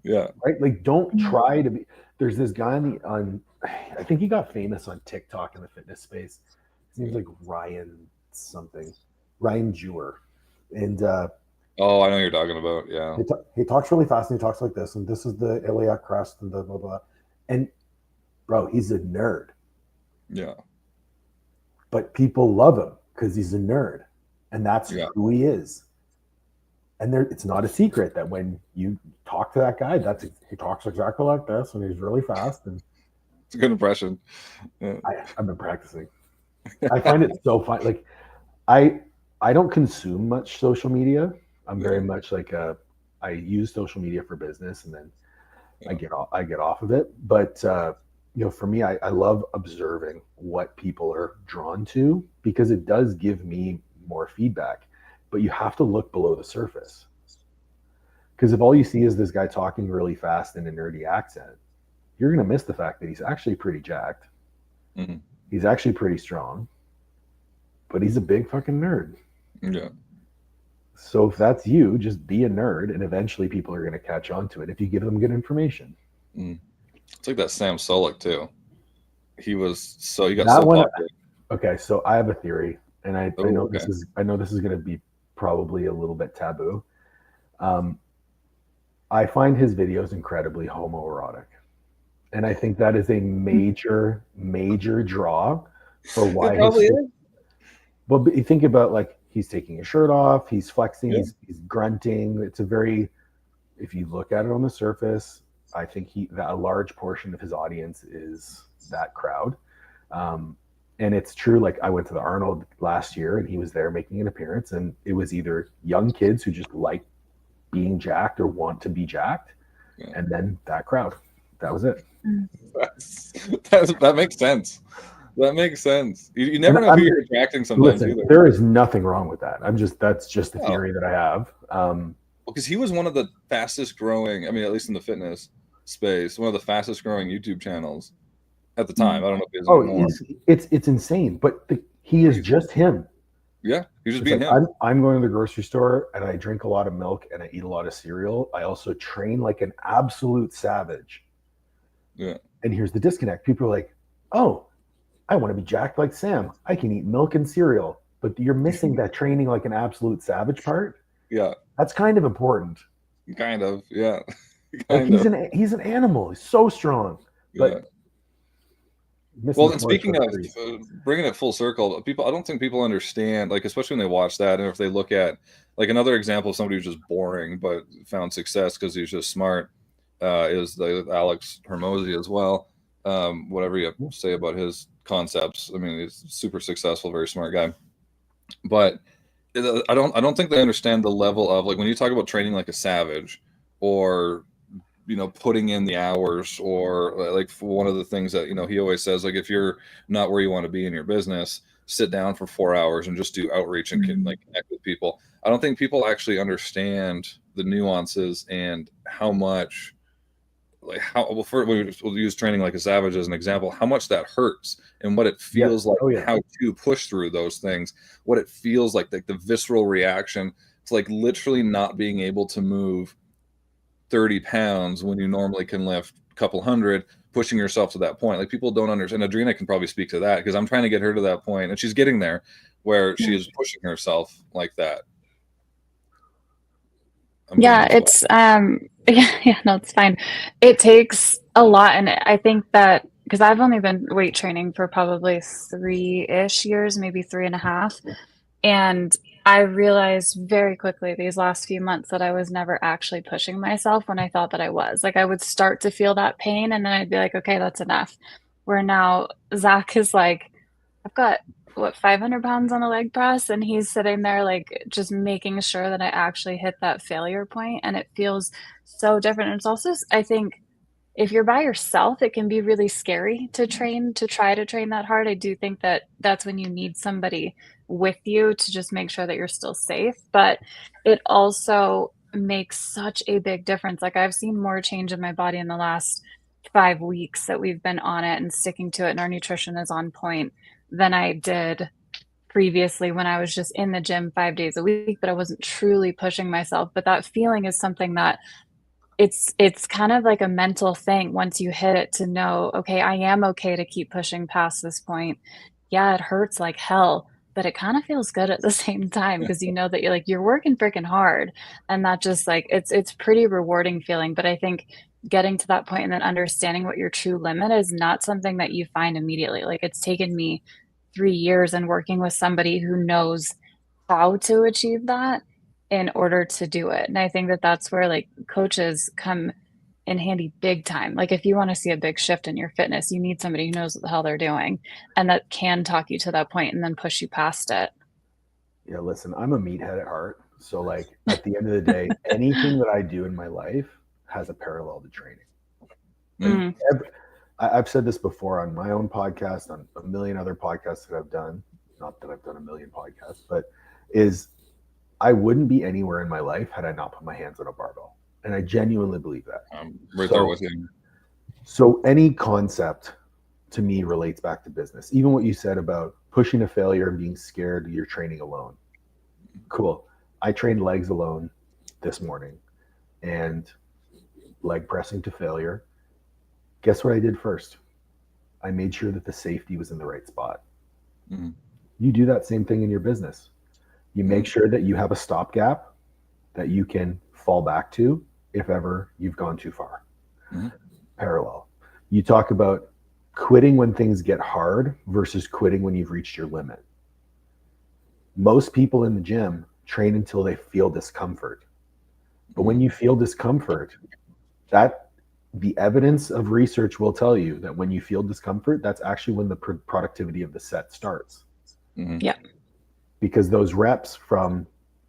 Yeah. Right? Like don't try to be. There's this guy on I think he got famous on TikTok in the fitness space. His name's like Ryan Jewer. And I know what you're talking about. Yeah. He talks really fast and he talks like this, and this is the iliac crest and the blah blah. And bro, he's a nerd. Yeah. But people love him because he's a nerd. And that's who he is. And it's not a secret that when you talk to that guy, he talks exactly like this, and he's really fast. And it's a good impression. Yeah. I've been practicing. I find it so fun. Like I don't consume much social media. I'm very much like I use social media for business, and then I get off of it. But you know, for me, I love observing what people are drawn to because it does give me more feedback. But you have to look below the surface. Because if all you see is this guy talking really fast in a nerdy accent, you're going to miss the fact that he's actually pretty jacked. Mm-hmm. He's actually pretty strong. But he's a big fucking nerd. Yeah. So if that's you, just be a nerd, and eventually people are going to catch on to it if you give them good information. Mm. It's like that Sam Sulek too. He got so popular. Okay, so I have a theory, and I know this is going to be probably a little bit taboo. I find his videos incredibly homoerotic, and I think that is a major draw for why. It probably is. But you think about, like, he's taking his shirt off, he's flexing, he's grunting. It's a very if you look at it on the surface, I think that a large portion of his audience is that crowd. And it's true. Like, I went to the Arnold last year and he was there making an appearance, and it was either young kids who just like being jacked or want to be jacked. Yeah. And then that crowd, that was it. That makes sense. That makes sense. You never And know who you're attracting sometimes Listen, either. there is nothing wrong with that. That's just the No. theory that I have. Because he was one of the fastest growing, I mean, at least in the fitness space, one of the fastest growing YouTube channels at the time. I don't know if he is anymore. It's insane, but he is just him. Yeah, he's just It's being like, him. I'm going to the grocery store and I drink a lot of milk and I eat a lot of cereal. I also train like an absolute savage. Yeah. And here's the disconnect. People are like, oh, I want to be jacked like Sam. I can eat milk and cereal. But you're missing that training like an absolute savage part. Yeah, That's kind of important. kind of. Yeah. Like, he's an animal. He's so strong. But Yeah. missing Well, the and forest speaking for of the trees. bringing it full circle, I don't think people understand, like, especially when they watch that, and if they look at, like, another example of somebody who's just boring but found success because he's just smart, is the Alex Hermosi as well. Whatever you have to say about his concepts, I mean, he's super successful, very smart guy. But I don't think they understand the level of, like, when you talk about training like a savage, or putting in the hours, or like, for one of the things that he always says, like, if you're not where you want to be in your business, sit down for 4 hours and just do outreach and like connect with people. I don't think people actually understand the nuances and how much, like, we'll use training like a savage as an example, how much that hurts and what it feels like, how to push through those things, what it feels like the visceral reaction. It's like literally not being able to move 30 pounds when you normally can lift a couple hundred, pushing yourself to that point. Like, people don't understand. Adrina can probably speak to that, because I'm trying to get her to that point, and she's getting there, where she is pushing herself like that. It's no, it's fine. It takes a lot, and I think that because I've only been weight training for probably 3-ish years, maybe 3.5, and I realized very quickly these last few months that I was never actually pushing myself when I thought that I was. Like, I would start to feel that pain, and then I'd be like, okay, that's enough. Where now Zach is like, I've got 500 pounds on a leg press, and he's sitting there like just making sure that I actually hit that failure point, and it feels so different. And it's also, I think, if you're by yourself, it can be really scary to try to train that hard. I do think that that's when you need somebody with you to just make sure that you're still safe, but it also makes such a big difference. Like, I've seen more change in my body in the last 5 weeks that we've been on it and sticking to it, and our nutrition is on point, than I did previously when I was just in the gym 5 days a week, but I wasn't truly pushing myself. But that feeling is something that it's kind of like a mental thing once you hit it, to know, okay, I am okay to keep pushing past this point. Yeah, it hurts like hell, but it kind of feels good at the same time, because you know that you're working freaking hard, and that just, like, it's pretty rewarding feeling. But I think getting to that point and then understanding what your true limit is not something that you find immediately. Like, it's taken me 3 years and working with somebody who knows how to achieve that in order to do it. And I think that that's where, like, coaches come in handy big time. Like, if you want to see a big shift in your fitness, you need somebody who knows what the hell they're doing and that can talk you to that point and then push you past it. Yeah, listen, I'm a meathead at heart. So, like, at the end of the day, anything that I do in my life has a parallel to training. I've said this before on my own podcast, on a million other podcasts that I've done. Not that I've done a million podcasts, but I wouldn't be anywhere in my life had I not put my hands on a barbell. And I genuinely believe that. Right there with you. So any concept to me relates back to business. Even what you said about pushing to failure and being scared you're training alone. Cool. I trained legs alone this morning and leg pressing to failure. Guess what I did first? I made sure that the safety was in the right spot. Mm-hmm. You do that same thing in your business. You make sure that you have a stopgap that you can fall back to if ever you've gone too far. Mm-hmm. Parallel. You talk about quitting when things get hard versus quitting when you've reached your limit. Most people in the gym train until they feel discomfort. But when you feel discomfort, that the evidence of research will tell you that when you feel discomfort, that's actually when the productivity of the set starts. Mhm. Yeah. Because those reps from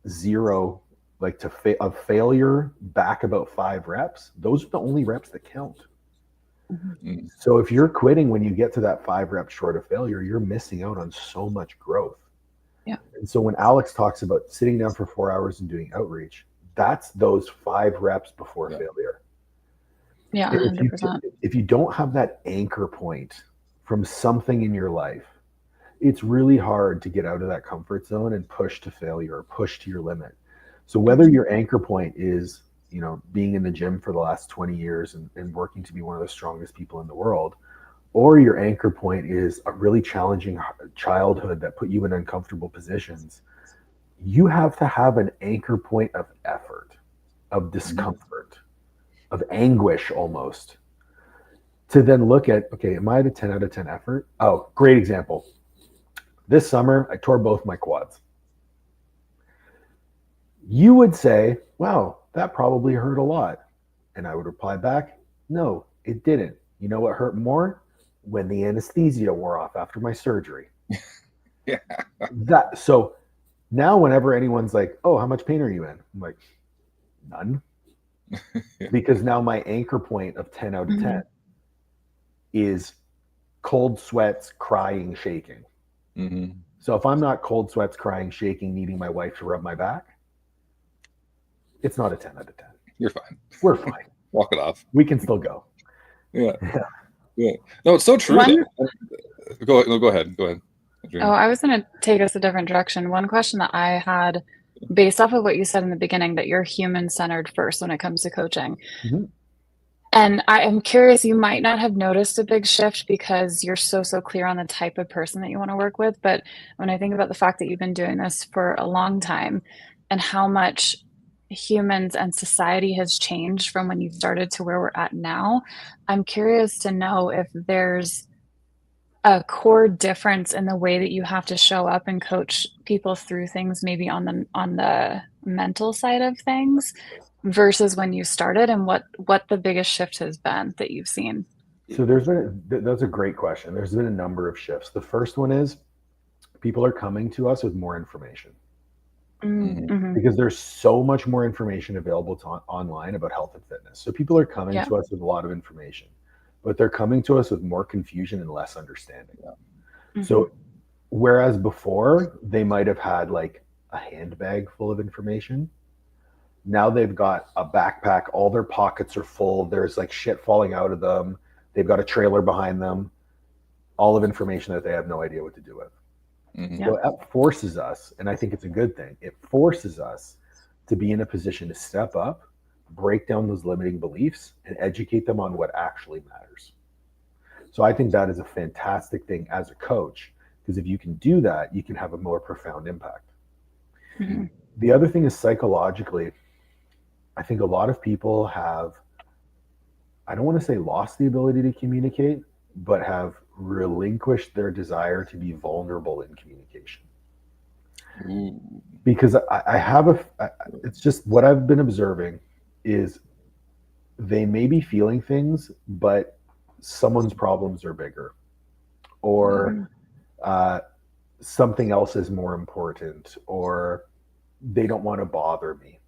zero, like of failure back about 5 reps, those are the only reps that count. Mhm. So if you're quitting when you get to that 5 reps short of failure, you're missing out on so much growth. Yeah. And so when Alex talks about sitting down for 4 hours and doing outreach, that's those 5 reps before Yeah. failure. Yeah, If 100%. if you don't have that anchor point from something in your life, it's really hard to get out of that comfort zone and push to failure or push to your limit. So whether your anchor point is, being in the gym for the last 20 years and working to be one of the strongest people in the world, or your anchor point is a really challenging childhood that put you in uncomfortable positions, you have to have an anchor point of effort, of discomfort, of anguish almost, to then look at, okay, am I at a 10 out of 10 effort? Oh, great example. This summer, I tore both my quads. You would say, wow, that probably hurt a lot. And I would reply back, no, it didn't. You know what hurt more? When the anesthesia wore off after my surgery. Yeah. So now whenever anyone's like, oh, how much pain are you in? I'm like, none. Yeah. Because now my anchor point of 10 out of 10 is cold sweats, crying, shaking. Mhm. So if I'm not cold sweats, crying, shaking, needing my wife to rub my back, it's not a 10 out of 10. You're fine. We're fine. Walk it off. We can still go. Yeah. Yeah. Yeah. No, it's so true One- though. Go ahead. Adriana. Oh, I was going to take us a different direction. One question that I had based off of what you said in the beginning, that you're human-centered first when it comes to coaching. Mhm. And I am curious, you might not have noticed a big shift because you're so clear on the type of person that you want to work with. But when I think about the fact that you've been doing this for a long time and how much humans and society has changed from when you started to where we're at now, I'm curious to know if there's a core difference in the way that you have to show up and coach people through things, maybe on the mental side of things versus when you started, and what the biggest shift has been that you've seen. So that's a great question. There's been a number of shifts. The first one is people are coming to us with more information because there's so much more information available online about health and fitness. So people are coming to us with a lot of information, but they're coming to us with more confusion and less understanding. So whereas before they might have had like a handbag full of information, now they've got a backpack, all their pockets are full, there's like shit falling out of them, they've got a trailer behind them, all of information that they have no idea what to do with. So that forces us, and I think it's a good thing, it forces us to be in a position to step up, break down those limiting beliefs, and educate them on what actually matters. So I think that is a fantastic thing as a coach, because if you can do that, you can have a more profound impact. The other thing is psychologically, I think a lot of people have, I don't want to say lost the ability to communicate, but have relinquished their desire to be vulnerable in communication. Ooh. Because it's just what I've been observing is they may be feeling things, but someone's problems are bigger, or something else is more important, or they don't want to bother me.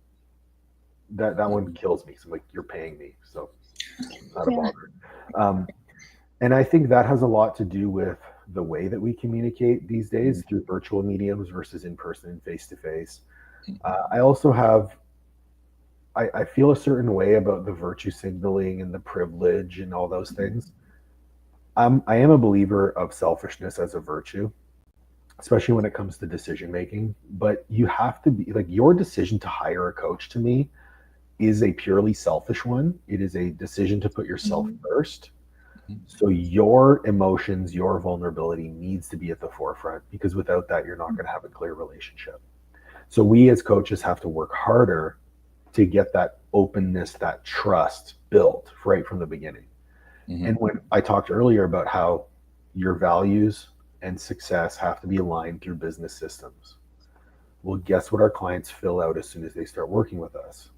That one kills me. So like, you're paying me, so it's not a bother. And I think that has a lot to do with the way that we communicate these days through virtual mediums versus in person and face to face. I also have, I feel a certain way about the virtue signaling and the privilege and all those things. I am a believer of selfishness as a virtue, especially when it comes to decision making. But you have to be like, your decision to hire a coach, to me, is a purely selfish one. It is a decision to put yourself first. So your emotions, your vulnerability needs to be at the forefront, because without that, you're not going to have a clear relationship. So we as coaches have to work harder to get that openness, that trust built right from the beginning. And when I talked earlier about how your values and success have to be aligned through business systems, well, guess what our clients fill out as soon as they start working with us?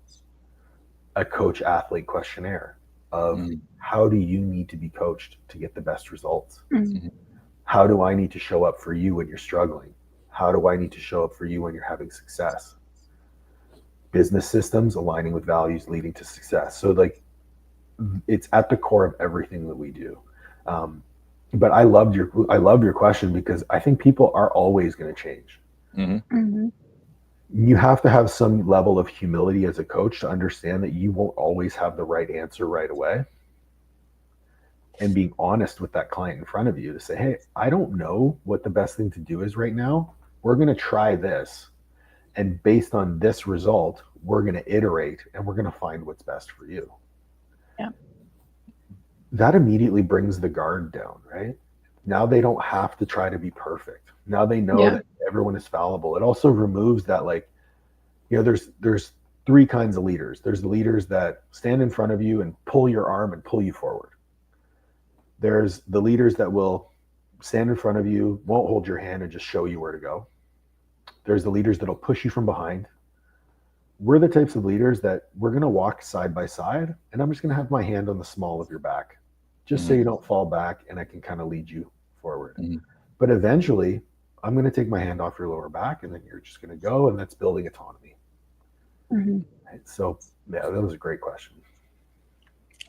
a coach athlete questionnaire of Mhm. how do you need to be coached to get the best results? Mhm. How do I need to show up for you when you're struggling? How do I need to show up for you when you're having success? Business systems aligning with values leading to success. So like it's at the core of everything that we do. But I love your question because I think people are always going to change. Mhm. Mhm. You have to have some level of humility as a coach to understand that you won't always have the right answer right away. And being honest with that client in front of you to say, hey, I don't know what the best thing to do is right now. We're going to try this. And based on this result, we're going to iterate and we're going to find what's best for you. Yeah. That immediately brings the guard down, right? Now they don't have to try to be perfect. Now they know Yeah. that everyone is fallible. It also removes that, like, there's three kinds of leaders. There's the leaders that stand in front of you and pull your arm and pull you forward. There's the leaders that will stand in front of you, won't hold your hand, and just show you where to go. There's the leaders that'll push you from behind. We're the types of leaders that we're going to walk side by side, and I'm just going to have my hand on the small of your back, just so you don't fall back, and I can kind of lead you forward. Mhm. But eventually, I'm going to take my hand off your lower back, and then you're just going to go, and that's building autonomy. Mhm. Right? So, yeah, that was a great question.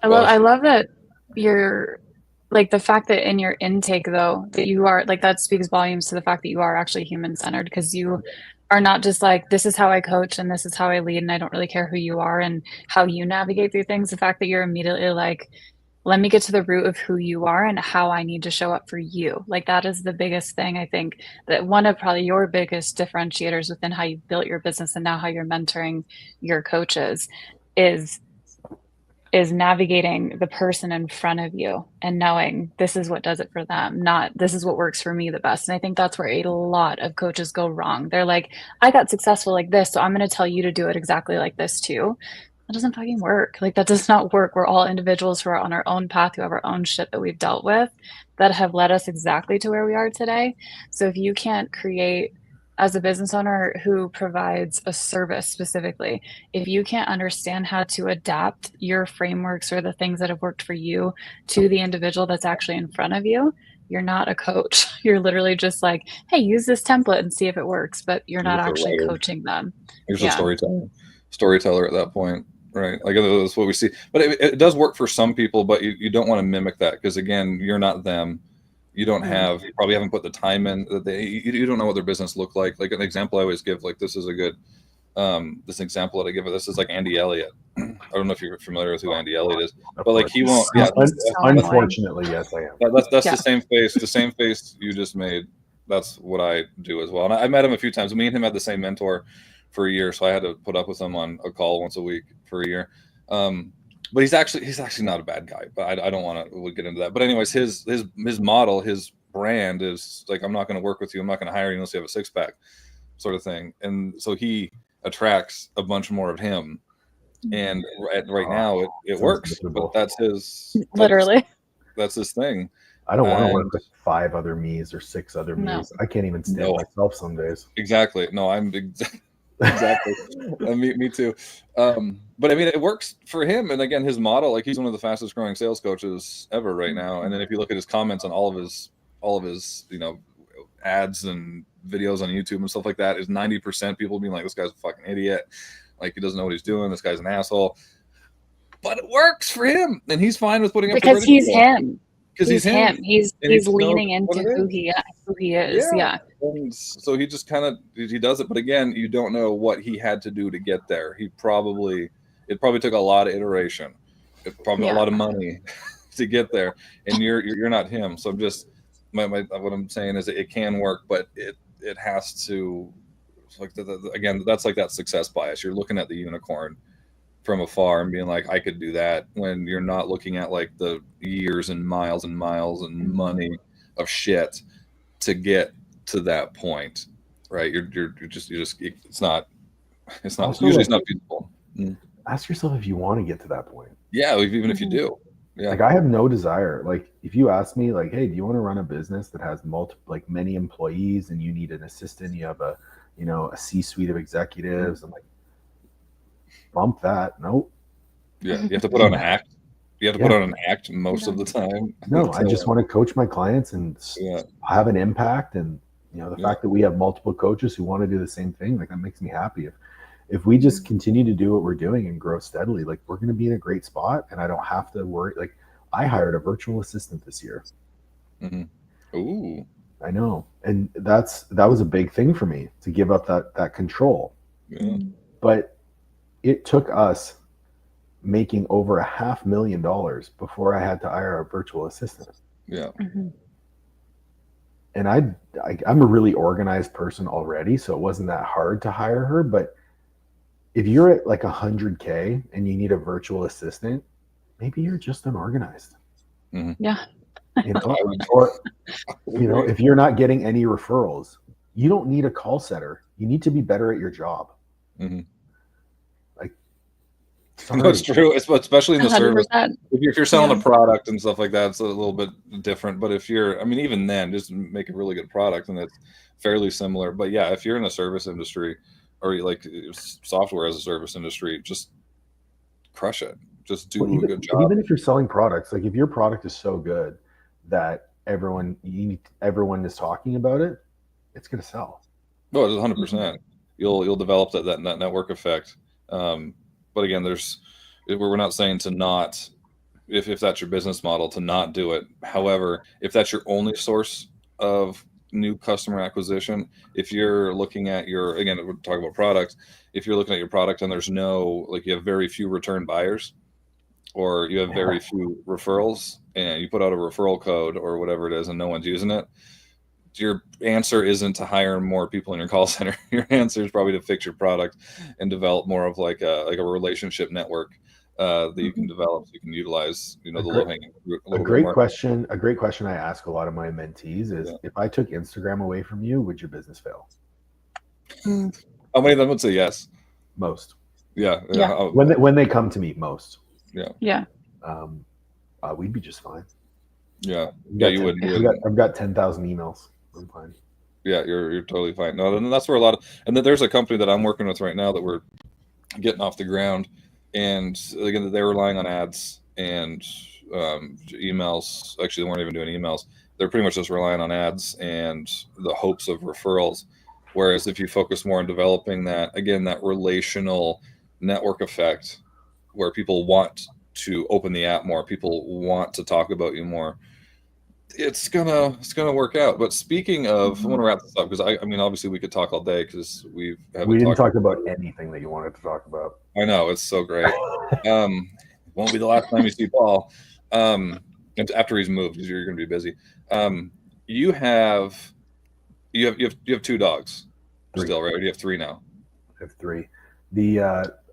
I love that you're like the fact that in your intake though that you are like that speaks volumes to the fact that you are actually human centered because you are not just like this is how I coach and this is how I lead and I don't really care who you are and how you navigate through things. The fact that you're immediately like, let me get to the root of who you are and how I need to show up for you. Like that is the biggest thing I think that one of probably your biggest differentiators within how you built your business and now how you're mentoring your coaches is navigating the person in front of you and knowing this is what does it for them, not this is what works for me the best. And I think that's where a lot of coaches go wrong. They're like, I got successful like this, so I'm going to tell you to do it exactly like this too. That doesn't fucking work. Like that does not work. We're all individuals who are on our own path, who have our own shit that we've dealt with that have led us exactly to where we are today. So if you can't create as a business owner who provides a service specifically, if you can't understand how to adapt your frameworks or the things that have worked for you to the individual that's actually in front of you, you're not a coach. You're literally just like, hey, use this template and see if it works, but you're not just a actually writer. coaching them. You're just Yeah. a storyteller at that point, right? Like that's what we see. But it does work for some people, but you don't want to mimic that because again, you're not them. You don't have, you probably haven't put the time in that you don't know what their business look like. Like an example I always give, like this is a good this example that I give it. This is like Andy Elliott. I don't know if you're familiar with who Andy Elliott is, Of but like course. he won't. So- Yeah, so annoying. Unfortunately, yes, I am. that's Yeah. the same face you just made. That's what I do as well. And I met him a few times. Me and him had the same mentor for a year, so I had to put up with him on a call once a week for a year. But he's actually not a bad guy. But I don't want to get into that. But anyways, his model, his brand is like, I'm not going to work with you. I'm not going to hire you unless you have a six pack, sort of thing. And so he attracts a bunch more of him. And right now it works. But that's his Literally. that's his thing. I don't want to And- work with 5 other me's or 6 other No. me's. I can't even stand No. myself some days. Exactly. No, I'm exactly. Me too. But I mean, it works for him. And again, his model, like he's one of the fastest growing sales coaches ever right now. And then if you look at his comments on all of his, ads and videos on YouTube and stuff like that, is 90% people being like, this guy's a fucking idiot. Like he doesn't know what he's doing. This guy's an asshole. But it works for him, and he's fine with putting up Because he's him. Because he's him. He's And he knows leaning what into it who he is. Yeah. And so he just kind of he does it, but again, you don't know what he had to do to get there. It probably took a lot of iteration. It probably a lot of money to get there, and you're not him. So I'm just what I'm saying is it can work, but it has to like again, that's like that success bias. You're looking at the unicorn from afar and being like, I could do that, when you're not looking at like the years and miles and money of shit to get to that point, right? You're just it's not Also, usually like, it's not feasible. Ask yourself if you want to get to that point. Yeah, even if you do. Yeah. Like I have no desire. Like if you ask me, like, hey, do you want to run a business that has many employees and you need an assistant? You have a C-suite of executives. I'm like, bump that. Nope. Yeah, you have to put on an act. You have to put Yeah. on an act most of the time. No, I So, just want to coach my clients and yeah. have an impact. And the Yeah. fact that we have multiple coaches who want to do the same thing, like that makes me happy. If we just continue to do what we're doing and grow steadily, like we're going to be in a great spot, and I don't have to worry. Like I hired a virtual assistant this year. Ooh. I know, and that was a big thing for me to give up that control. Yeah. But it took us making over $500,000 before I had to hire a virtual assistant. Yeah. And I'm a really organized person already, so it wasn't that hard to hire her. But if you're at like 100K and you need a virtual assistant, maybe you're just unorganized. Yeah. Or if you're not getting any referrals, you don't need a call center. You need to be better at your job. Like, No, it's true, especially in the service. 100%. If you're selling a product and stuff like that, it's a little bit different. But if you're, I mean, even then, just make a really good product and it's fairly similar. But yeah, if you're in a service industry or like software as a service industry, just crush it. Just do a good job. Even if you're selling products, like if your product is so good that everyone is talking about it, it's going to sell. No, it's 100%. You'll develop that network effect. But again, we're not saying to not, if that's your business model, to not do it. However, if that's your only source of new customer acquisition, if you're looking at again, we're talking about products, if you're looking at your product and there's you have very few return buyers, or you have very few referrals, and you put out a referral code or whatever it is and no one's using it, your answer isn't to hire more people in your call center. Your answer is probably to fix your product and develop more of like a relationship network that you can develop, so you can utilize, the low-hanging fruit. A great question I ask a lot of my mentees is, if I took Instagram away from you, would your business fail? How many of them would say yes? Most. Yeah. When they come to me, most. Yeah. We'd be just fine. Yeah. Yeah, you would. I've got 10,000 emails. I'm fine. Yeah, you're totally fine. No, and that's where and then there's a company that I'm working with right now that we're getting off the ground, and again, they're relying on ads and emails. Actually, they weren't even doing emails. They're pretty much just relying on ads and the hopes of referrals. Whereas if you focus more on developing that relational network effect, where people want to open the app more, people want to talk about you more, it's gonna work out. But speaking of, I want to wrap this up because I mean, obviously we could talk all day because we didn't talk about anything that you wanted to talk about. I know, it's so great. Won't be the last time you see Paul. And after he's moved, because you're gonna be busy. You have 2 dogs. 3. Still, right? Or do you have 3 now? I have 3.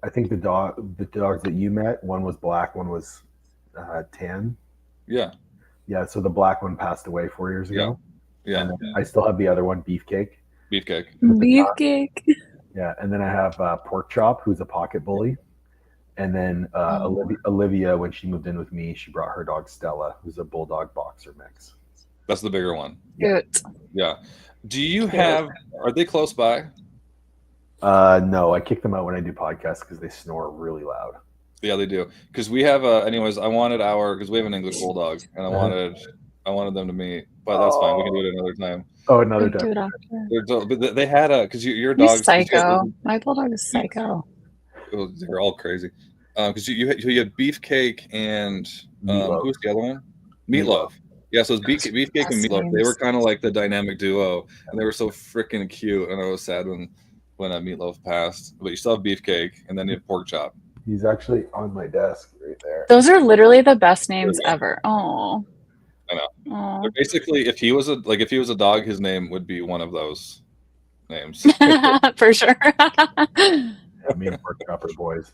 I think the dogs that you met, one was black, one was tan. Yeah. Yeah, so the black one passed away 4 years ago. Yeah. I still have the other one, Beefcake. Beefcake. Yeah, and then I have Pork Chop, who's a pocket bully. And then Olivia, when she moved in with me, she brought her dog Stella, who's a bulldog boxer mix. That's the bigger one. Cute. Yeah. Do you have? Are they close by? No, I kick them out when I do podcasts because they snore really loud. Yeah, they do. Because we have anyways, I wanted because we have an English bulldog, and I wanted them to meet, but that's fine. We can do it another time. Oh, another time. But they had because your dog. He's psycho. My bulldog is psycho. They're all crazy. Because you had Beefcake and who's the other one? Meatloaf. Yeah, so it's Beefcake and Meatloaf. They were kind of like the dynamic duo, and they were so freaking cute. And I was sad when Meatloaf passed. But you still have Beefcake, and then you have Pork Chop. He's actually on my desk right there. Those are literally the best names ever. Oh. I know. But basically, if he was a dog, his name would be one of those names. For sure. I mean, Pork Chopper boys.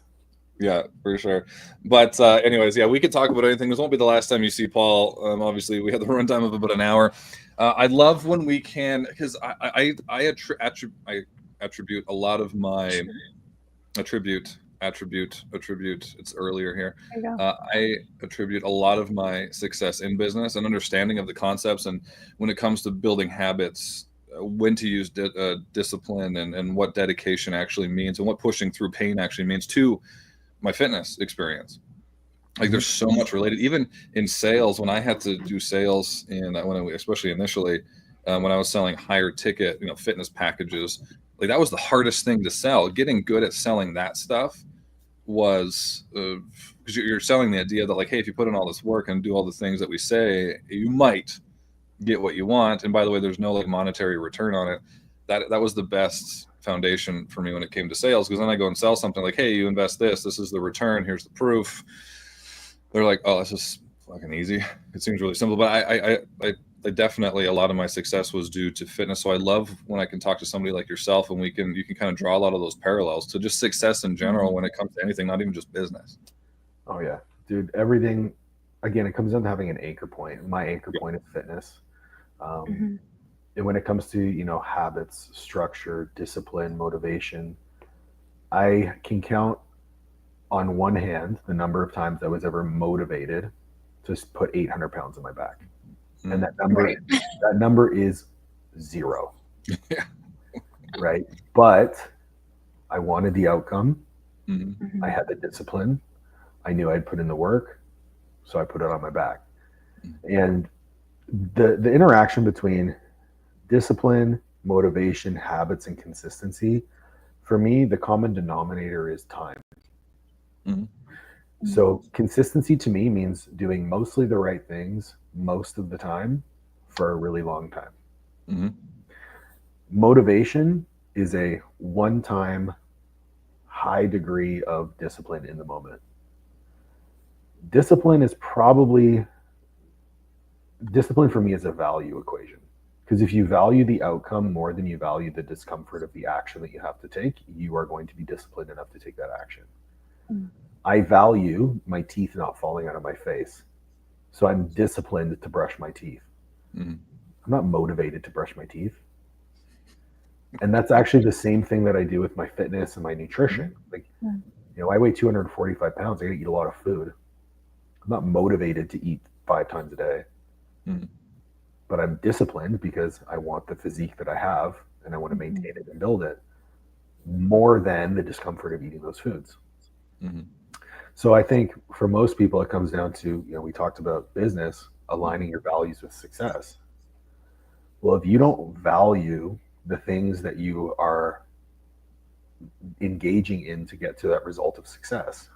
Yeah, for sure. But anyways, yeah, we could talk about anything. This won't be the last time you see Paul. Obviously, we had the runtime of about an hour. I love when we can, because I attribute a lot of my attribute. It's earlier here. I attribute a lot of my success in business and understanding of the concepts, and when it comes to building habits, when to use discipline and what dedication actually means, and what pushing through pain actually means, to my fitness experience. Like there's so much related, even in sales. When I had to do sales, and especially initially, when I was selling higher ticket, fitness packages, like that was the hardest thing to sell. Getting good at selling that stuff was because you're selling the idea that like, hey, if you put in all this work and do all the things that we say, you might get what you want. And by the way, there's no like monetary return on it. That was the best foundation for me when it came to sales, because then I go and sell something like, hey, you invest this is the return, here's the proof. They're like, oh, this is fucking easy. It seems really simple, but I definitely, a lot of my success was due to fitness. So I love when I can talk to somebody like yourself, and you can kind of draw a lot of those parallels to just success in general when it comes to anything, not even just business. Oh yeah, dude. Everything, again, it comes down to having an anchor point. My anchor point is fitness. And when it comes to, habits, structure, discipline, motivation, I can count on one hand the number of times I was ever motivated to put 800 pounds on my back. And that number is 0. Yeah. Right. But I wanted the outcome. Mm-hmm. I had the discipline. I knew I'd put in the work. So I put it on my back. And the interaction between discipline, motivation, habits, and consistency, for me, the common denominator is time. Mm-hmm. So consistency to me means doing mostly the right things most of the time for a really long time. Mm-hmm. Motivation is a one-time high degree of discipline in the moment. Discipline for me is a value equation, because if you value the outcome more than you value the discomfort of the action that you have to take, you are going to be disciplined enough to take that action. I value my teeth not falling out of my face, so I'm disciplined to brush my teeth. I'm not motivated to brush my teeth. And that's actually the same thing that I do with my fitness and my nutrition. Like, I weigh 245 pounds. I gotta eat a lot of food. I'm not motivated to eat 5 times a day, but I'm disciplined because I want the physique that I have, and I want to maintain it and build it more than the discomfort of eating those foods. So I think for most people, it comes down to, we talked about business, aligning your values with success. Well, if you don't value the things that you are engaging in to get to that result of success,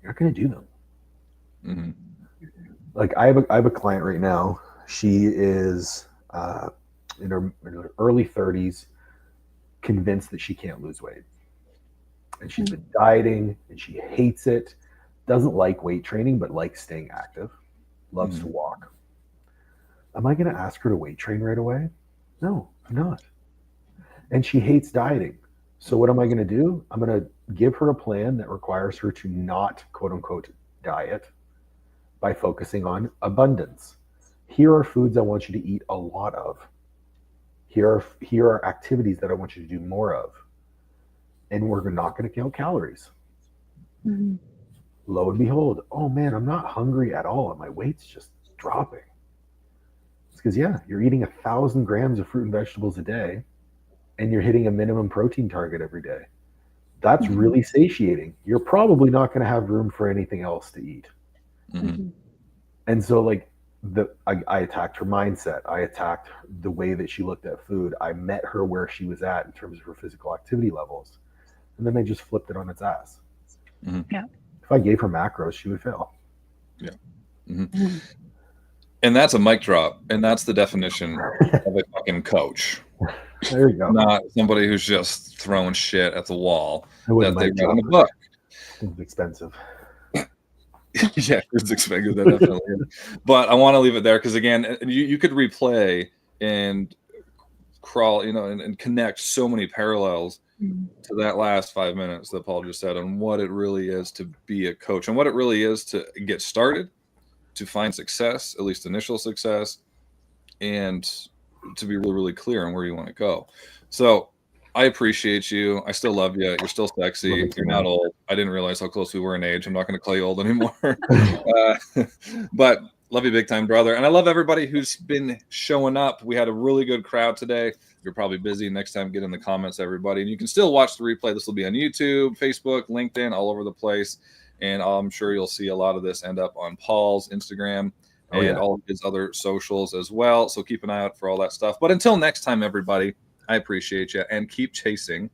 you're not going to do them. Like I have a client right now. She is in her early 30s, convinced that she can't lose weight. And she's been dieting and she hates it, doesn't like weight training, but likes staying active, loves to walk. Am I going to ask her to weight train right away? No, I'm not. And she hates dieting. So what am I going to do? I'm going to give her a plan that requires her to not, quote unquote, diet by focusing on abundance. Here are foods I want you to eat a lot of. Here are activities that I want you to do more of. And we're not going to count calories. Lo and behold, oh man, I'm not hungry at all, and my weight's just dropping. It's because, you're eating 1,000 grams of fruit and vegetables a day, and you're hitting a minimum protein target every day. That's really satiating. You're probably not going to have room for anything else to eat. And so, like, I attacked her mindset. I attacked the way that she looked at food. I met her where she was at in terms of her physical activity levels. And then I just flipped it on its ass. If I gave her macros, she would fail. And that's a mic drop. And that's the definition of a fucking coach. There you go. Not somebody who's just throwing shit at the wall that they read in the book. It's expensive. Yeah, it's expensive. That definitely is. But I want to leave it there because, again, you could replay and crawl, and connect so many parallels to that last 5 minutes that Paul just said on what it really is to be a coach and what it really is to get started, to find success, at least initial success, and to be really, really clear on where you want to go. So I appreciate you. I still love you. You're still sexy. You're not old. I didn't realize how close we were in age. I'm not going to call you old anymore. But Love you big time, brother. And I love everybody who's been showing up. We had a really good crowd today. You're probably busy. Next time, get in the comments, everybody. And you can still watch the replay. This will be on YouTube, Facebook, LinkedIn, all over the place. And I'm sure you'll see a lot of this end up on Paul's Instagram and all of his other socials as well. So keep an eye out for all that stuff. But until next time, everybody, I appreciate you. And keep chasing